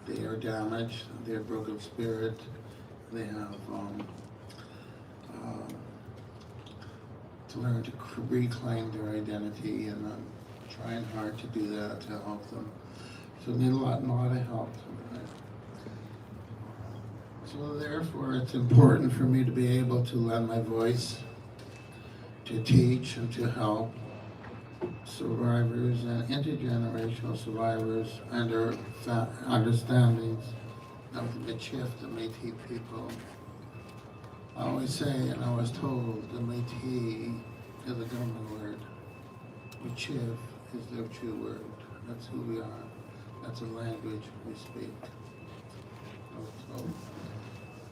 they are damaged, they're broken spirit, They have to learn to reclaim their identity, and I'm trying hard to do that to help them. So they need a lot of help. So therefore, it's important for me to be able to lend my voice, to teach and to help survivors and intergenerational survivors and their understandings of the Michif, the Métis people. I always say, and I was told, the Métis is a government word. Michif is their true word. That's who we are. That's a language we speak. So,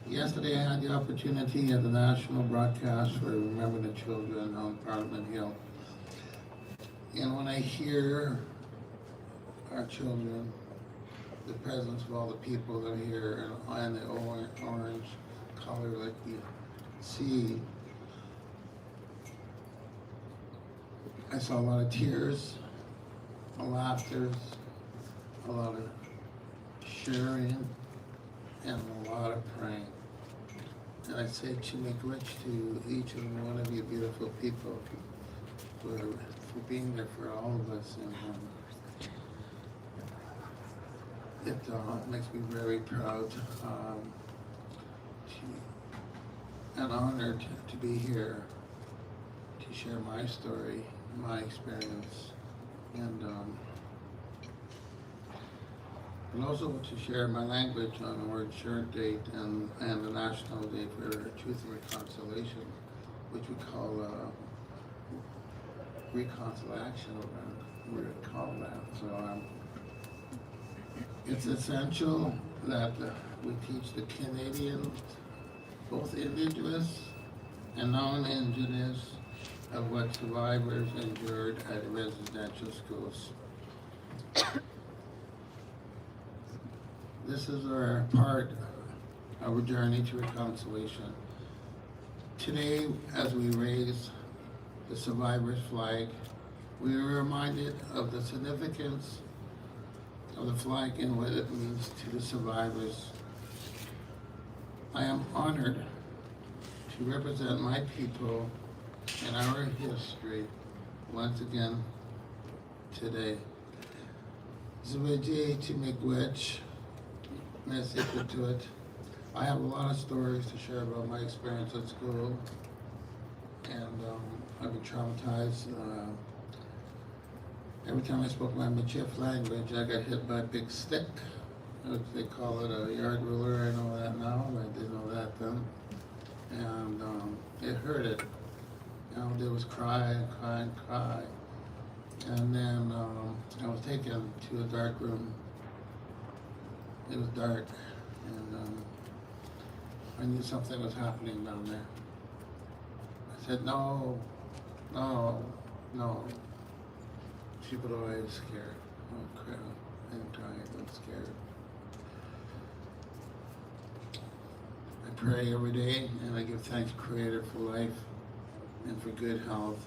yesterday I had the opportunity at the national broadcast for Remember the Children on Parliament Hill. And when I hear our children, the presence of all the people that are here and the orange color like you see, I saw a lot of tears, a laughter, a lot of sharing, and a lot of praying. And I say Chimikwich to each and one of you beautiful people for being there for all of us. And it makes me very proud and honored to be here to share my story, my experience, and also to share my language on the World Shirt Date and the National Day for Truth and Reconciliation, which we call reconciliation, we call that. So it's essential that we teach the Canadians, both Indigenous and non-Indigenous, of what survivors endured at residential schools. This is our part of our journey to reconciliation. Today, as we raise the survivors' flag, we are reminded of the significance of the flag and what it means to the survivors. I am honored to represent my people and our history once again today. Zwaji Chimikwich, I have a lot of stories to share about my experience at school, and I've been traumatized. Every time I spoke my Michif language, I got hit by a big stick. They call it a yard ruler. I know that now, but I didn't know that then. And it hurted. All I did was cry and cry and cry. And then I was taken to a dark room. It was dark, and I knew something was happening down there. I said, no, no, no. She was always scared. Oh crap, and crying, I'm scared. I pray every day, and I give thanks to Creator for life, and for good health,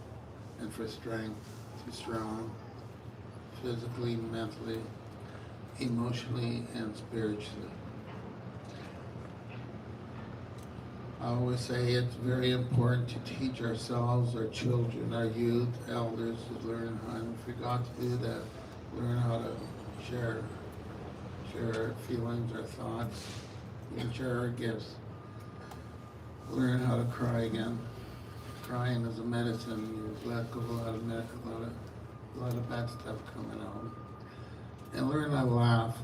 and for strength, to be strong, physically, mentally, emotionally, and spiritually. I always say it's very important to teach ourselves, our children, our youth, elders to learn how, and if we got to do that, learn how to share our feelings, our thoughts, and share our gifts. Learn how to cry again. Crying is a medicine. You let go of a lot of bad stuff coming out. And learn how to laugh,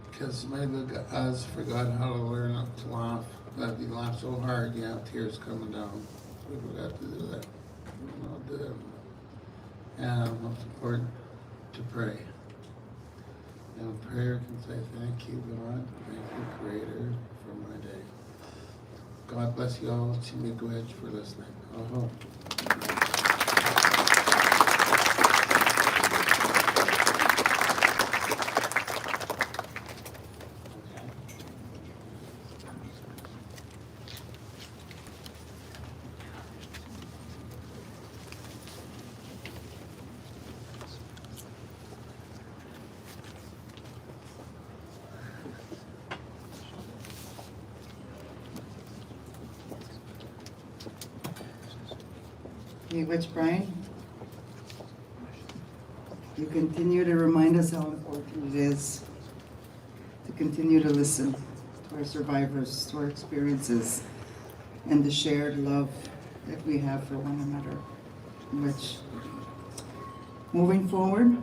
because many of us forgot how to learn to laugh. If you laugh so hard, you have tears coming down. We forgot to do that. We don't do it. And most important, to pray. And prayer can say, thank you, God, thank you, Creator, for my day. God bless you all. Chimikwich for listening. Uh-huh. Miigwech Brian, you continue to remind us how important it is to continue to listen to our survivors, to our experiences, and the shared love that we have for one another. Which, moving forward,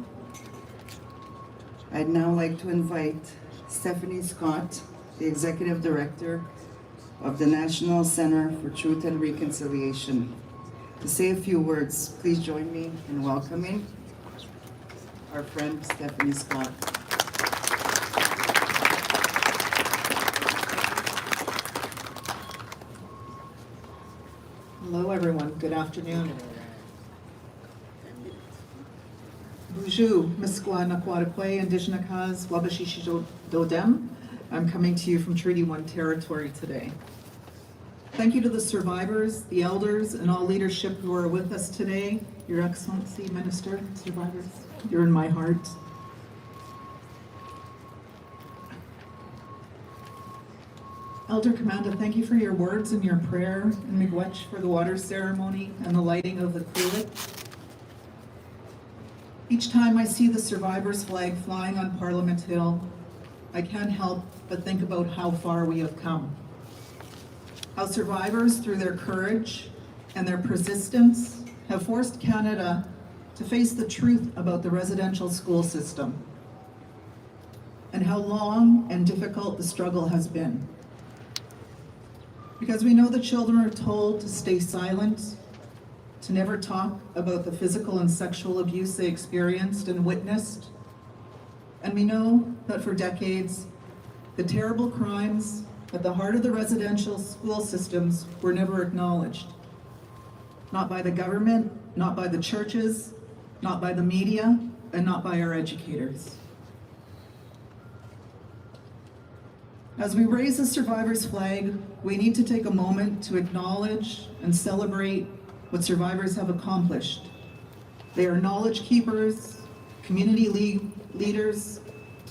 I'd now like to invite Stephanie Scott, the Executive Director of the National Center for Truth and Reconciliation, to say a few words. Please join me in welcoming our friend Stephanie Scott. Hello, everyone. Good afternoon. Bonjour, Miskwa Nakwatakwe, Indigenous Wabashishi Dodem. I'm coming to you from Treaty 1 territory today. Thank you to the survivors, the elders, and all leadership who are with us today. Your Excellency, Minister, survivors, you're in my heart. Elder Commander, thank you for your words and your prayer, and miigwech for the water ceremony and the lighting of the kulik. Each time I see the survivors' flag flying on Parliament Hill, I can't help but think about how far we have come. How survivors, through their courage and their persistence, have forced Canada to face the truth about the residential school system, and how long and difficult the struggle has been. Because we know the children are told to stay silent, to never talk about the physical and sexual abuse they experienced and witnessed. And we know that for decades, the terrible crimes at the heart of the residential school systems were never acknowledged. Not by the government, not by the churches, not by the media, and not by our educators. As we raise the survivors' flag, we need to take a moment to acknowledge and celebrate what survivors have accomplished. They are knowledge keepers, community leaders,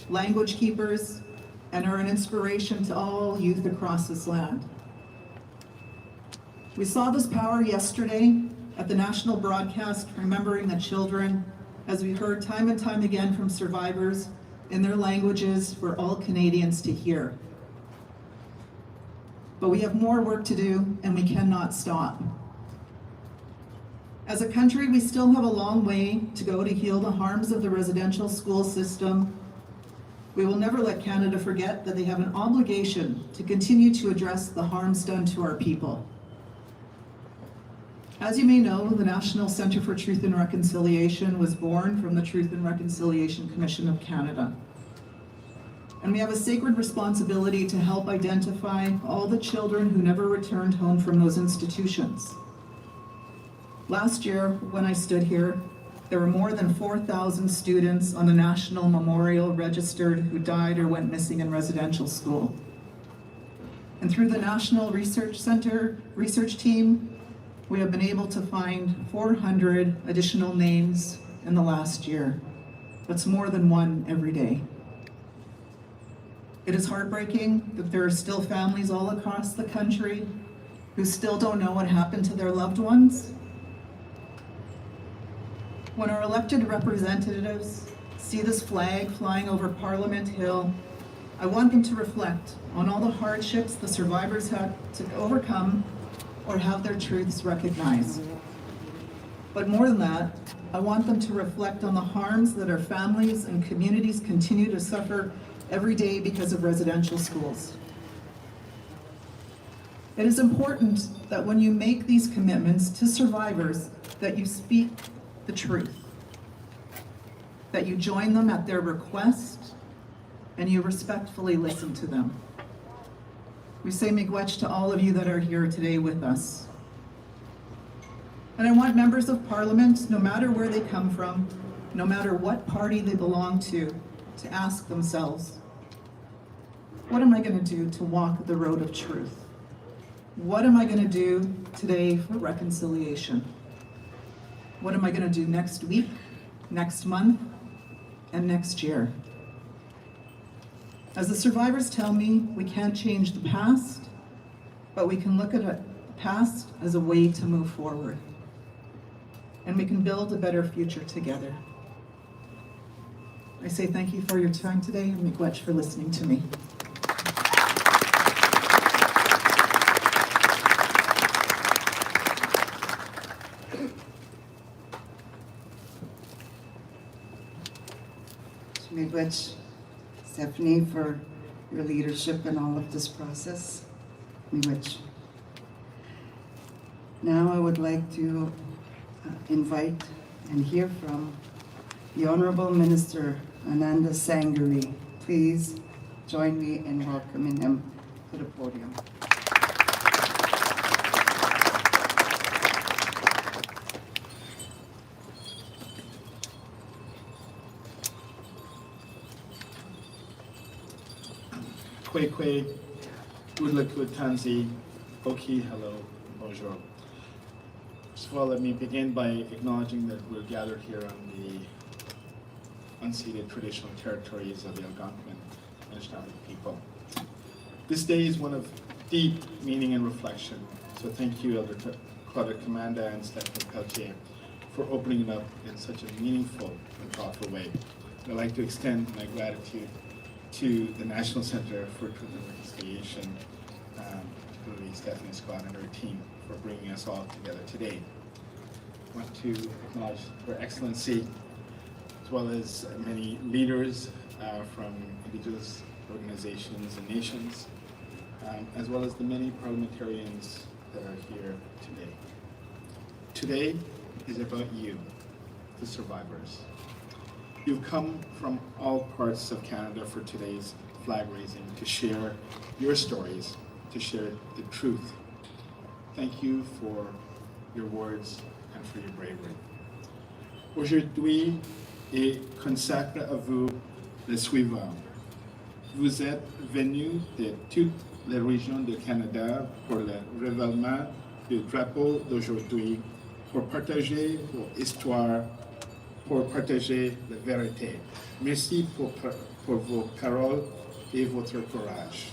language keepers, and are an inspiration to all youth across this land. We saw this power yesterday at the national broadcast, Remembering the Children, as we heard time and time again from survivors in their languages for all Canadians to hear. But we have more work to do, and we cannot stop. As a country, we still have a long way to go to heal the harms of the residential school system. We will never let Canada forget that they have an obligation to continue to address the harms done to our people. As you may know, the National Centre for Truth and Reconciliation was born from the Truth and Reconciliation Commission of Canada. And we have a sacred responsibility to help identify all the children who never returned home from those institutions. Last year, when I stood here, there were more than 4,000 students on the National Memorial registered who died or went missing in residential school. And through the National Research Center research team, we have been able to find 400 additional names in the last year. That's more than one every day. It is heartbreaking that there are still families all across the country who still don't know what happened to their loved ones. When our elected representatives see this flag flying over Parliament Hill, I want them to reflect on all the hardships the survivors had to overcome or have their truths recognized. But more than that, I want them to reflect on the harms that our families and communities continue to suffer every day because of residential schools. It is important that when you make these commitments to survivors, that you speak the truth, that you join them at their request, and you respectfully listen to them. We say miigwech to all of you that are here today with us. And I want members of Parliament, no matter where they come from, no matter what party they belong to ask themselves, what am I going to do to walk the road of truth? What am I going to do today for reconciliation? What am I going to do next week, next month, and next year? As the survivors tell me, we can't change the past, but we can look at the past as a way to move forward. and we can build a better future together. I say thank you for your time today, and miigwech for listening to me. Miigwech, Stephanie, for your leadership in all of this process. Miigwech. Now I would like to invite and hear from the Honorable Minister Ananda Sangari. Please join me in welcoming him to the podium. Kwekwe, Udlaku Tanzi, Oki, hello, bonjour. First of all, let me begin by acknowledging that we're gathered here on the unceded traditional territories of the Algonquin Anishinaabe people. This day is one of deep meaning and reflection, so thank you, Elder Claudette Commanda and Stephanie Peltier, for opening it up in such a meaningful and thoughtful way. I'd like to extend my gratitude to the National Center for Truth and Reconciliation, particularly Stephanie Scott and her team, for bringing us all together today. I want to acknowledge Her Excellency, as well as many leaders from Indigenous organizations and nations, as well as the many parliamentarians that are here today. Today is about you, the survivors. You've come from all parts of Canada for today's flag raising to share your stories, to share the truth. Thank you for your words and for your bravery. Aujourd'hui est consacré à vous le suivant. Vous êtes venus de toutes les régions du Canada pour le révèlement du drapeau d'aujourd'hui, pour partager vos histoires, pour partager la vérité. Merci pour vos paroles et votre courage.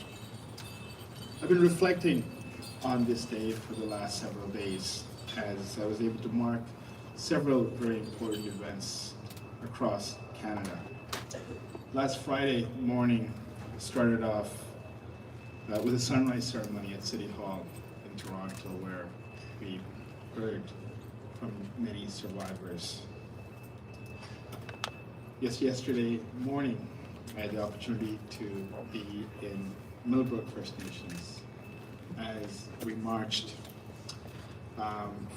I've been reflecting on this day for the last several days as I was able to mark several very important events across Canada. Last Friday morning started off with a sunrise ceremony at City Hall in Toronto, where we heard from many survivors. Yesterday morning, I had the opportunity to be in Millbrook First Nations as we marched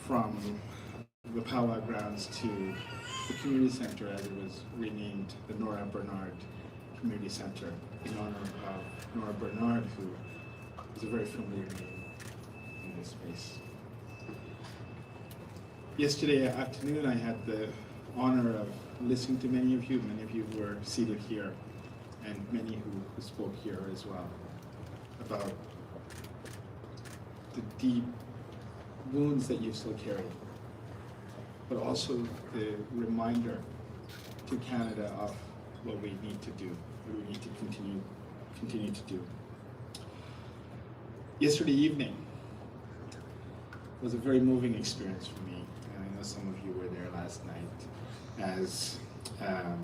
from the powwow grounds to the community center, as it was renamed the Nora Bernard Community Center, in honor of Nora Bernard, who is a very familiar name in this space. Yesterday afternoon, I had the honor of listening to many of you were seated here, and many who spoke here as well, about the deep wounds that you still carry, but also the reminder to Canada of what we need to do, what we need to continue to do. Yesterday evening was a very moving experience for me, and I know some of you were there last night, as a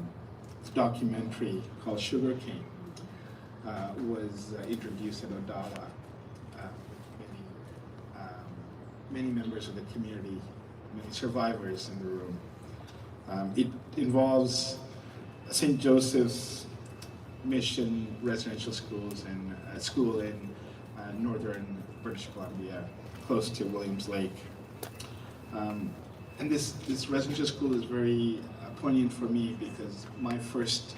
documentary called Sugar Cane was introduced at Ottawa. Many members of the community, many survivors in the room. It involves St. Joseph's Mission residential schools and a school in northern British Columbia, close to Williams Lake. And this residential school is very poignant for me because my first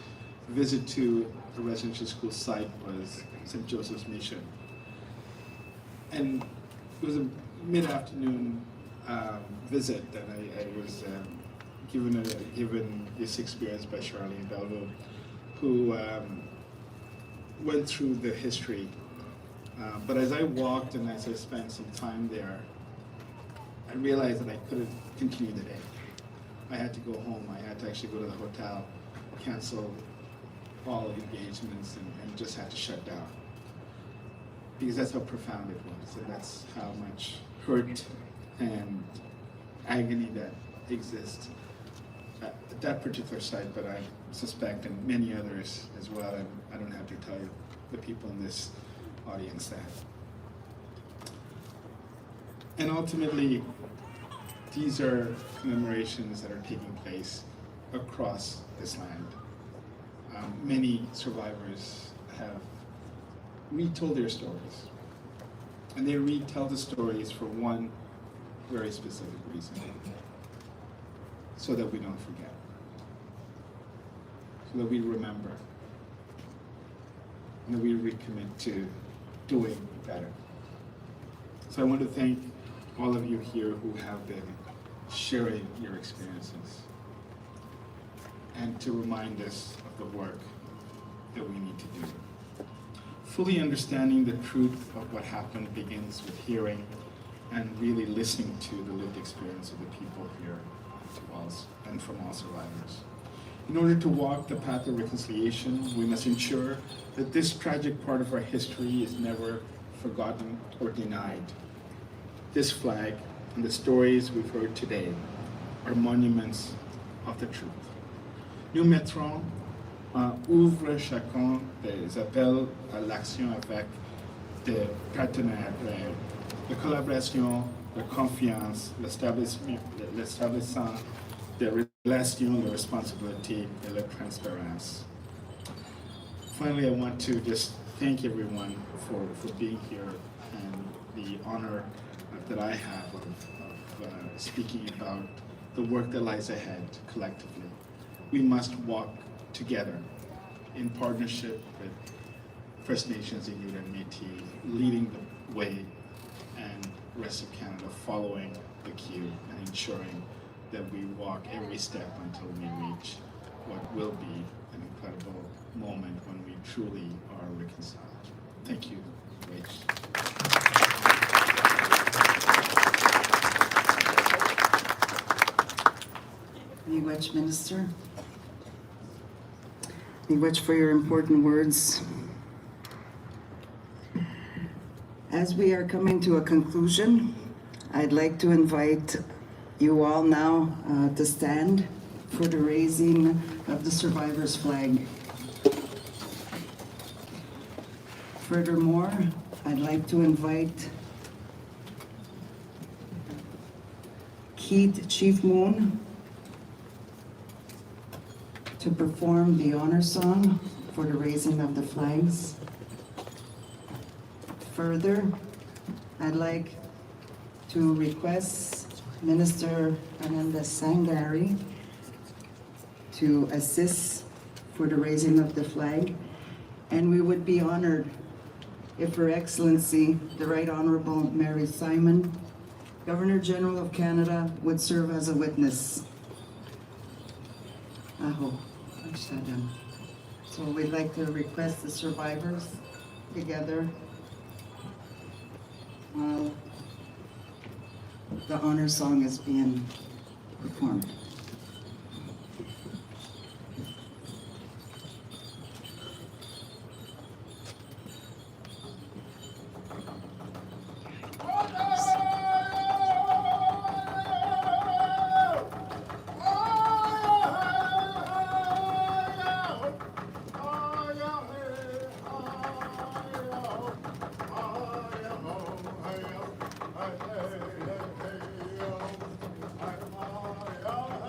visit to a residential school site was St. Joseph's Mission. And it was a mid-afternoon visit that I was given this experience by Charlene Belleville, who went through the history. But as I walked and as I spent some time there, I realized that I couldn't continue the day. I had to go home. I had to actually go to the hotel, cancel all engagements, and just had to shut down. Because that's how profound it was, and that's how much hurt and agony that exist at that particular site, but I suspect in many others as well, and I don't have to tell you, the people in this audience that. And ultimately, these are commemorations that are taking place across this land. Many survivors have retold their stories, and they retell the stories for one very specific reason, so that we don't forget, so that we remember, and that we recommit to doing better. So I want to thank all of you here who have been sharing your experiences, and to remind us of the work that we need to do. Fully understanding the truth of what happened begins with hearing and really listening to the lived experience of the people here and from all survivors. In order to walk the path of reconciliation, we must ensure that this tragic part of our history is never forgotten or denied. This flag and the stories we've heard today are monuments of the truth. Nous mettrons ouvre chacun des appels à l'action avec des partenaires clairs, la collaboration, la confiance, l'établissement des relations, la responsabilité, et la transparence. Finally, I want to just thank everyone for being here and the honor that I have of speaking about the work that lies ahead collectively. We must walk together in partnership with First Nations, Inuit, and Métis, leading the way, and rest of Canada following the cue and ensuring that we walk every step until we reach what will be an incredible moment when we truly are reconciled. Thank you, Rach. Miigwech, Minister. Miigwech for your important words. As we are coming to a conclusion, I'd like to invite you all now to stand for the raising of the survivors' flag. Furthermore, I'd like to invite Keith Chief Moon to perform the honor song for the raising of the flags. Further, I'd like to request Minister Ananda Sangari to assist for the raising of the flag, and we would be honored if Her Excellency, the Right Honorable Mary Simon, Governor General of Canada, would serve as a witness. Aho, Ashadam. So we'd like to request the survivors together while the honor song is being performed. Yeah.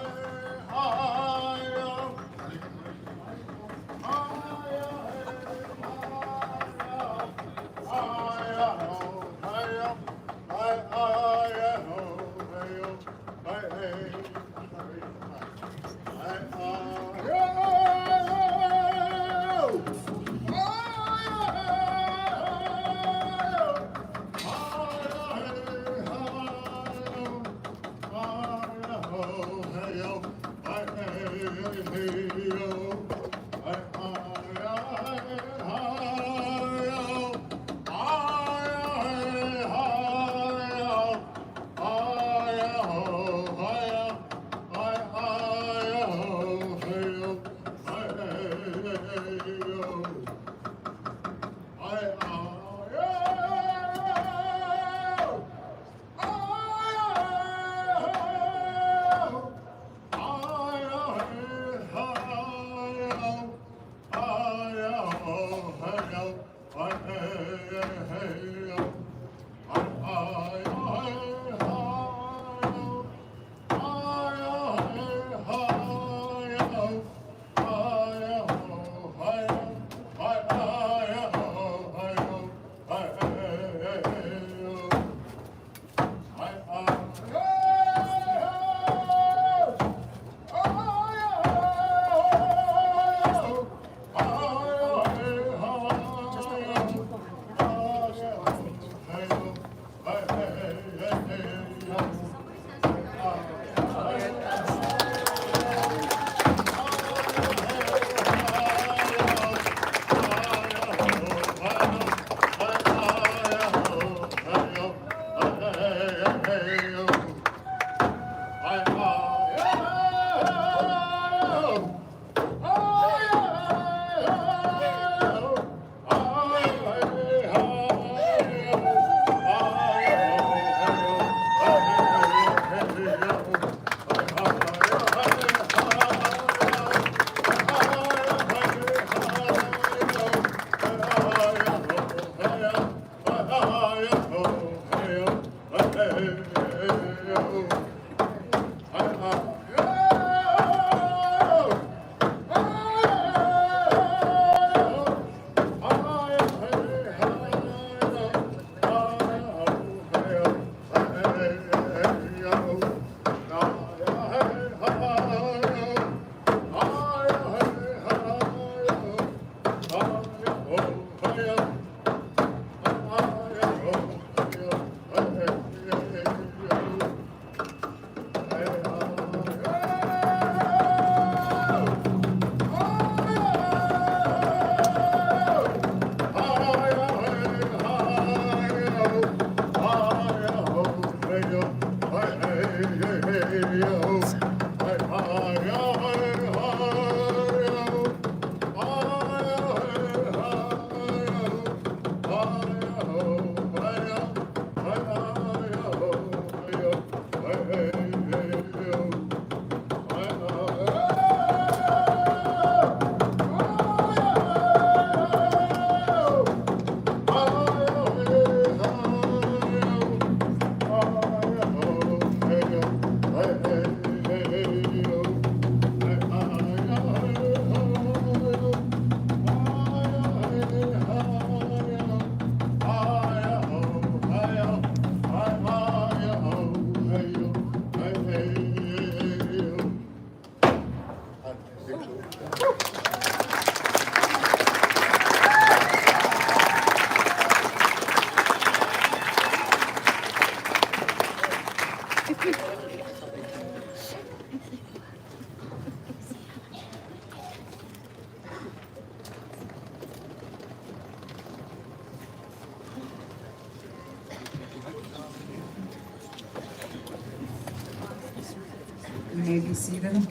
You may be seated.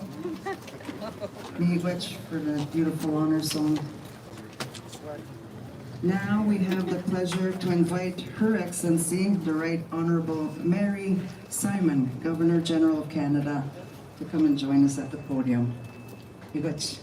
Miigwech for the beautiful honor song. Now we have the pleasure to invite Her Excellency, the Right Honorable Mary Simon, Governor General of Canada, to come and join us at the podium. Miigwech.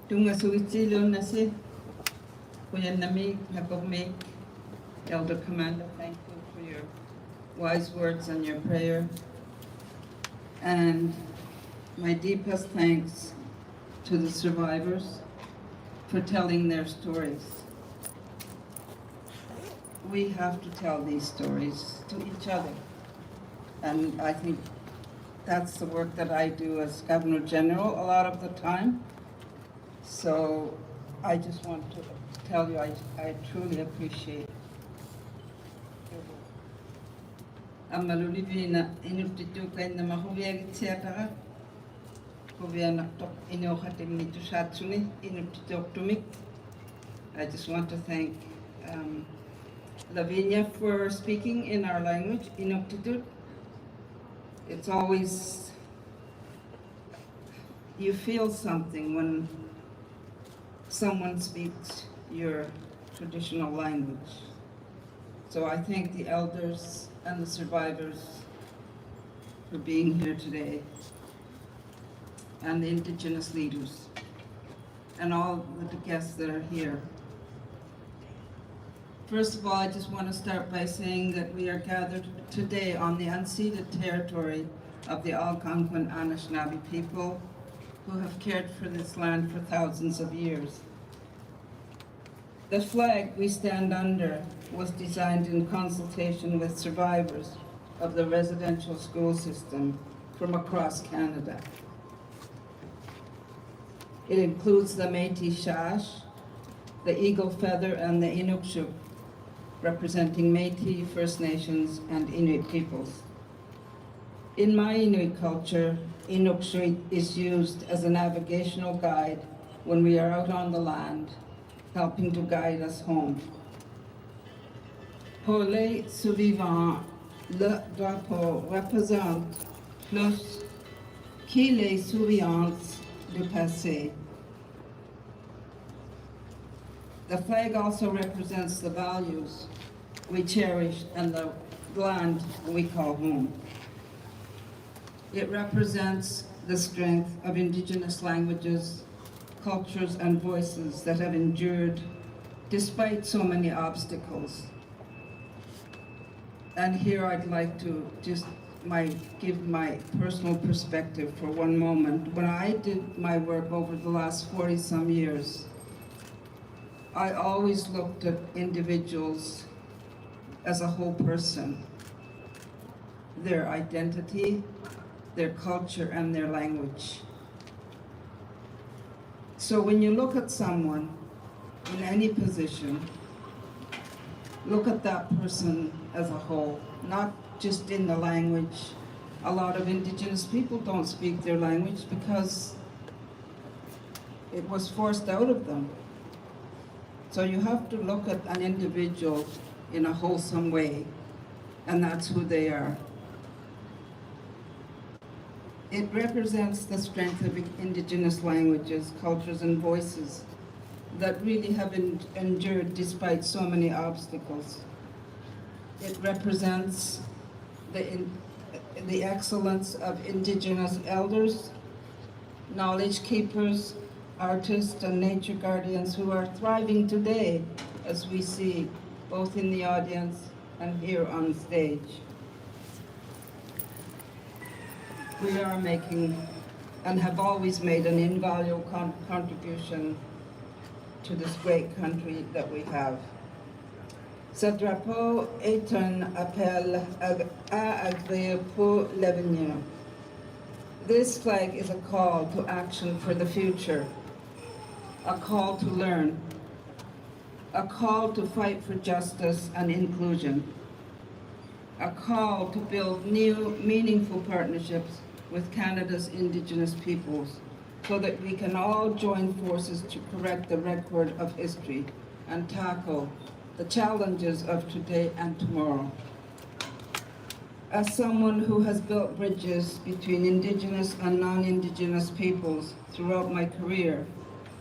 Tunga suichilo nasi, kuya nami nakogme, Elder Commander, thank you for your wise words and your prayer. And my deepest thanks to the survivors for telling their stories. We have to tell these stories to each other. And I think that's the work that I do as Governor General a lot of the time. So I just want to tell you I truly appreciate your work. Amalulivina inutituka in the Mahovia Theatre. Hoviana top inohatim nitusatsuni inutitok. I just want to thank Lavinia for speaking in our language, Inuktitut. It's always, you feel something when someone speaks your traditional language. So I thank the elders and the survivors for being here today, and the Indigenous leaders, and all the guests that are here. First of all, I just want to start by saying that we are gathered today on the unceded territory of the Algonquin Anishinaabe people, who have cared for this land for thousands of years. The flag we stand under was designed in consultation with survivors of the residential school system from across Canada. It includes the Métis Shash, the eagle feather, and the Inukshuk, representing Métis, First Nations, and Inuit peoples. In my Inuit culture, Inukshuk is used as a navigational guide when we are out on the land, helping to guide us home. Pour les survivants, le drapeau représente plus que les souviens du passé. The flag also represents the values we cherish and the land we call home. It represents the strength of Indigenous languages, cultures, and voices that have endured despite so many obstacles. And here I'd like to just give my personal perspective for one moment. When I did my work over the last 40-some years, I always looked at individuals as a whole person, their identity, their culture, and their language. So when you look at someone in any position, look at that person as a whole, not just in the language. A lot of Indigenous people don't speak their language because it was forced out of them. So you have to look at an individual in a wholesome way, and that's who they are. It represents the strength of Indigenous languages, cultures, and voices that really have endured despite so many obstacles. It represents the excellence of Indigenous elders, knowledge keepers, artists, and nature guardians who are thriving today, as we see both in the audience and here on stage. We are making and have always made an invaluable contribution to this great country that we have. Ce drapeau est un appel à agir pour l'avenir. This flag is a call to action for the future, a call to learn, a call to fight for justice and inclusion, a call to build new, meaningful partnerships with Canada's Indigenous peoples so that we can all join forces to correct the record of history and tackle the challenges of today and tomorrow. As someone who has built bridges between Indigenous and non-Indigenous peoples throughout my career,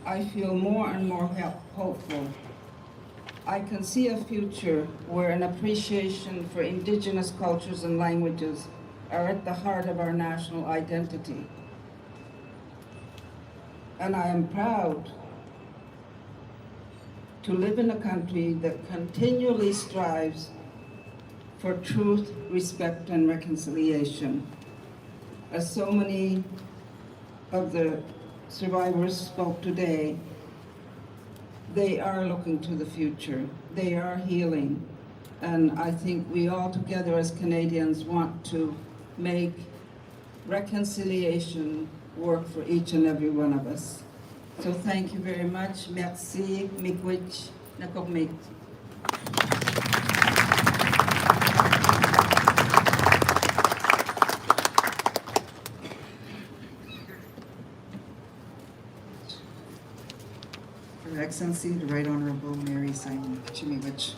I feel more and more hopeful. I can see a future where an appreciation for Indigenous cultures and languages are at the heart of our national identity. And I am proud to live in a country that continually strives for truth, respect, and reconciliation. As so many of the survivors spoke today, they are looking to the future. They are healing. And I think we all together as Canadians want to make reconciliation work for each and every one of us. So thank you very much. Merci. Miigwech. Nakogmik. Her Excellency, the Right Honorable Mary Simon Chimiwich.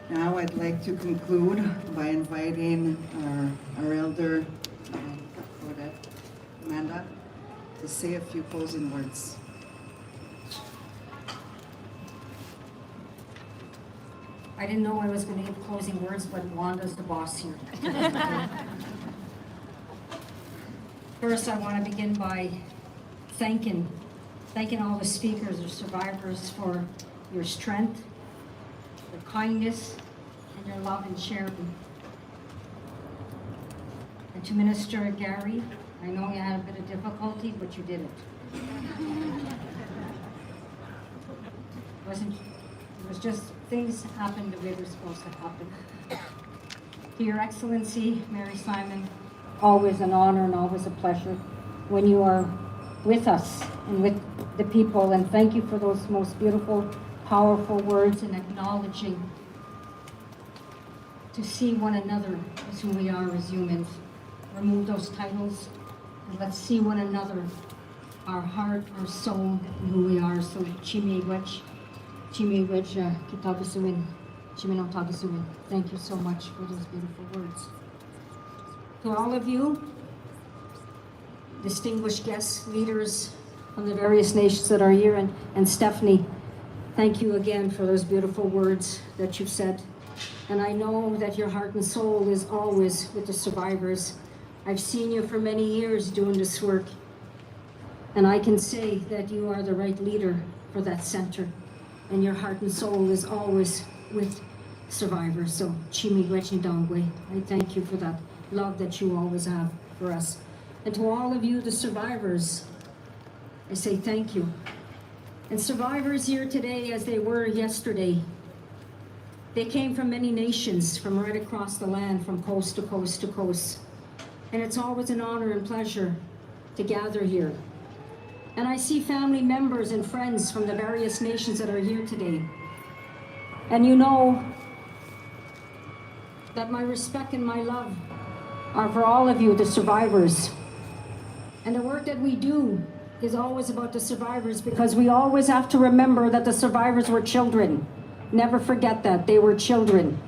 Now I'd like to conclude by inviting our elder, Amanda, to say a few closing words. I didn't know I was going to give closing words, but Wanda's the boss here. First, I want to begin by thanking all the speakers or survivors for your strength, your kindness, and your love and sharing. And to Minister Gary, I know you had a bit of difficulty, but you did it. It was just things happened the way they're supposed to happen. To Your Excellency, Mary Simon, always an honor and always a pleasure when you are with us and with the people. And thank you for those most beautiful, powerful words and acknowledging to see one another as who we are as humans. Remove those titles and let's see one another, our heart, our soul, and who we are. So Chimiwech, Kitagasuin, Chiminotagasuin. Thank you so much for those beautiful words. To all of you, distinguished guests, leaders from the various nations that are here, and Stephanie, thank you again for those beautiful words that you've said. And I know that your heart and soul is always with the survivors I've seen you for many years doing this work, and I can say that you are the right leader for that center, and your heart and soul is always with survivors. So, Chimigwechi Dongwe, I thank you for that love that you always have for us. And to all of you, the survivors, I say thank you. And survivors here today, as they were yesterday, they came from many nations, from right across the land, from coast to coast to coast. And it's always an honor and pleasure to gather here. And I see family members and friends from the various nations that are here today. And you know that my respect and my love are for all of you, the survivors. And the work that we do is always about the survivors, because we always have to remember that the survivors were children. Never forget that, they were children.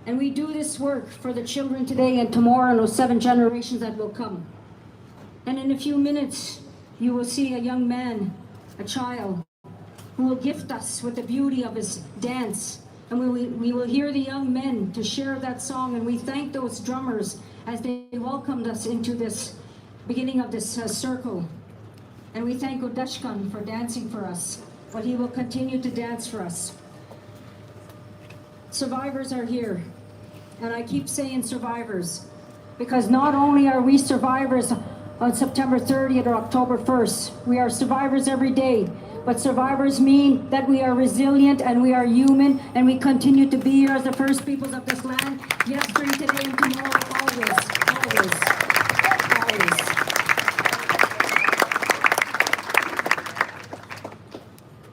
And we do this work for the children today and tomorrow and those 7 generations that will come. And in a few minutes, you will see a young man, a child, who will gift us with the beauty of his dance. And we will hear the young men to share that song, and we thank those drummers as they welcomed us into this beginning of this circle. And we thank Odeshkan for dancing for us, but he will continue to dance for us. Survivors are here, and I keep saying survivors, because not only are we survivors on September 30th or October 1st, we are survivors every day, but survivors mean that we are resilient and we are human, and we continue to be here as the first peoples of this land, yesterday, today, and tomorrow, always, always, always.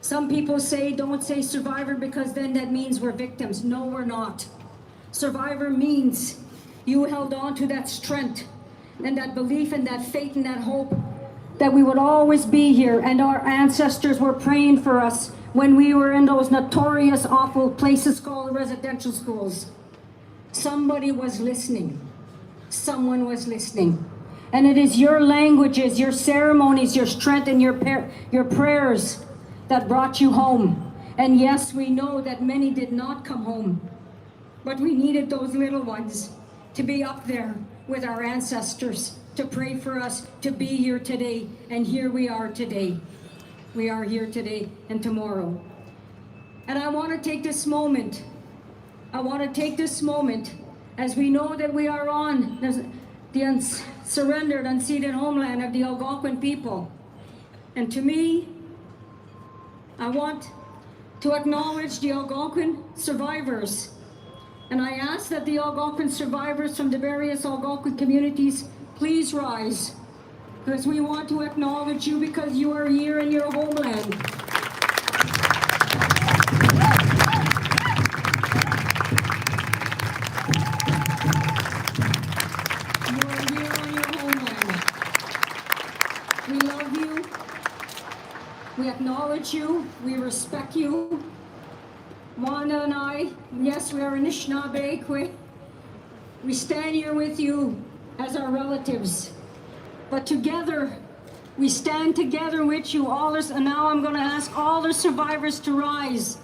Some people say, don't say survivor, because then that means we're victims. No, we're not. Survivor means you held on to that strength and that belief and that faith and that hope that we would always be here, and our ancestors were praying for us when we were in those notorious, awful places called residential schools. Somebody was listening. Someone was listening. And it is your languages, your ceremonies, your strength, and your prayers that brought you home. And yes, we know that many did not come home, but we needed those little ones to be up there with our ancestors, to pray for us, to be here today. And here we are today. We are here today and tomorrow. And I want to take this moment. As we know that we are on the surrendered, unceded homeland of the Algonquin people. And to me, I want to acknowledge the Algonquin survivors. And I ask that the Algonquin survivors from the various Algonquin communities please rise, because we want to acknowledge you, because you are here in your homeland. You are here on your homeland. We love you. We acknowledge you. We respect you. Wanda and I, yes, we are Anishinaabe. We stand here with you as our relatives. But together, we stand together with you, all this, and now I'm going to ask all the survivors to rise.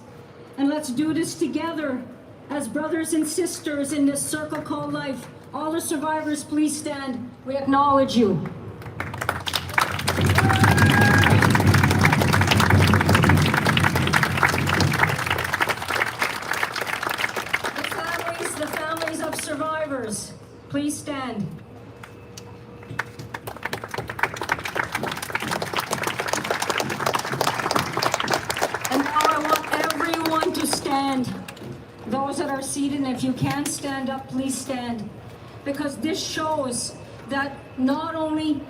And let's do this together as brothers and sisters in this circle called life. All the survivors, please stand. We acknowledge you. The families of survivors, please stand. And now I want everyone to stand. Those that are seated, and if you can stand up, please stand. Because this shows that not only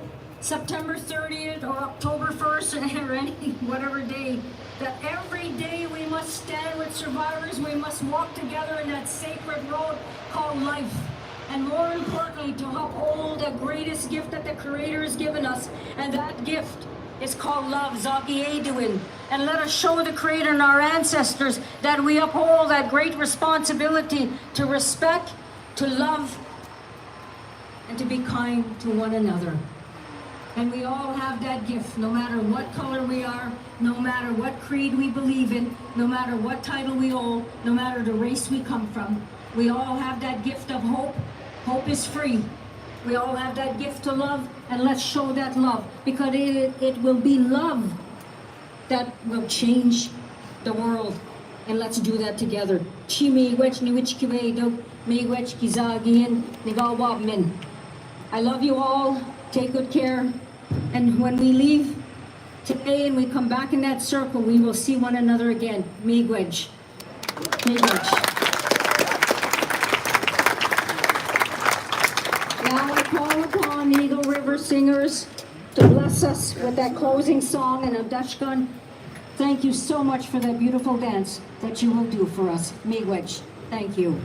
September 30th or October 1st or any whatever day, that every day we must stand with survivors. We must walk together in that sacred road called life. And more importantly, to uphold the greatest gift that the Creator has given us. And that gift is called love, Zogieduin. And let us show the Creator and our ancestors that we uphold that great responsibility to respect, to love, and to be kind to one another. And we all have that gift, no matter what color we are, no matter what creed we believe in, no matter what title we hold, no matter the race we come from. We all have that gift of hope. Hope is free. We all have that gift to love, and let's show that love, because it will be love that will change the world. And let's do that together. Chi miigwech ni wich kiwedo, miigwech kizagin ni galwabmin. I love you all. Take good care. And when we leave today and we come back in that circle, we will see one another again. Miigwech. Miigwech. Now I call upon Eagle River singers to bless us with that closing song and a Dutch gun. Thank you so much for that beautiful dance that you will do for us. Miigwech. Thank you.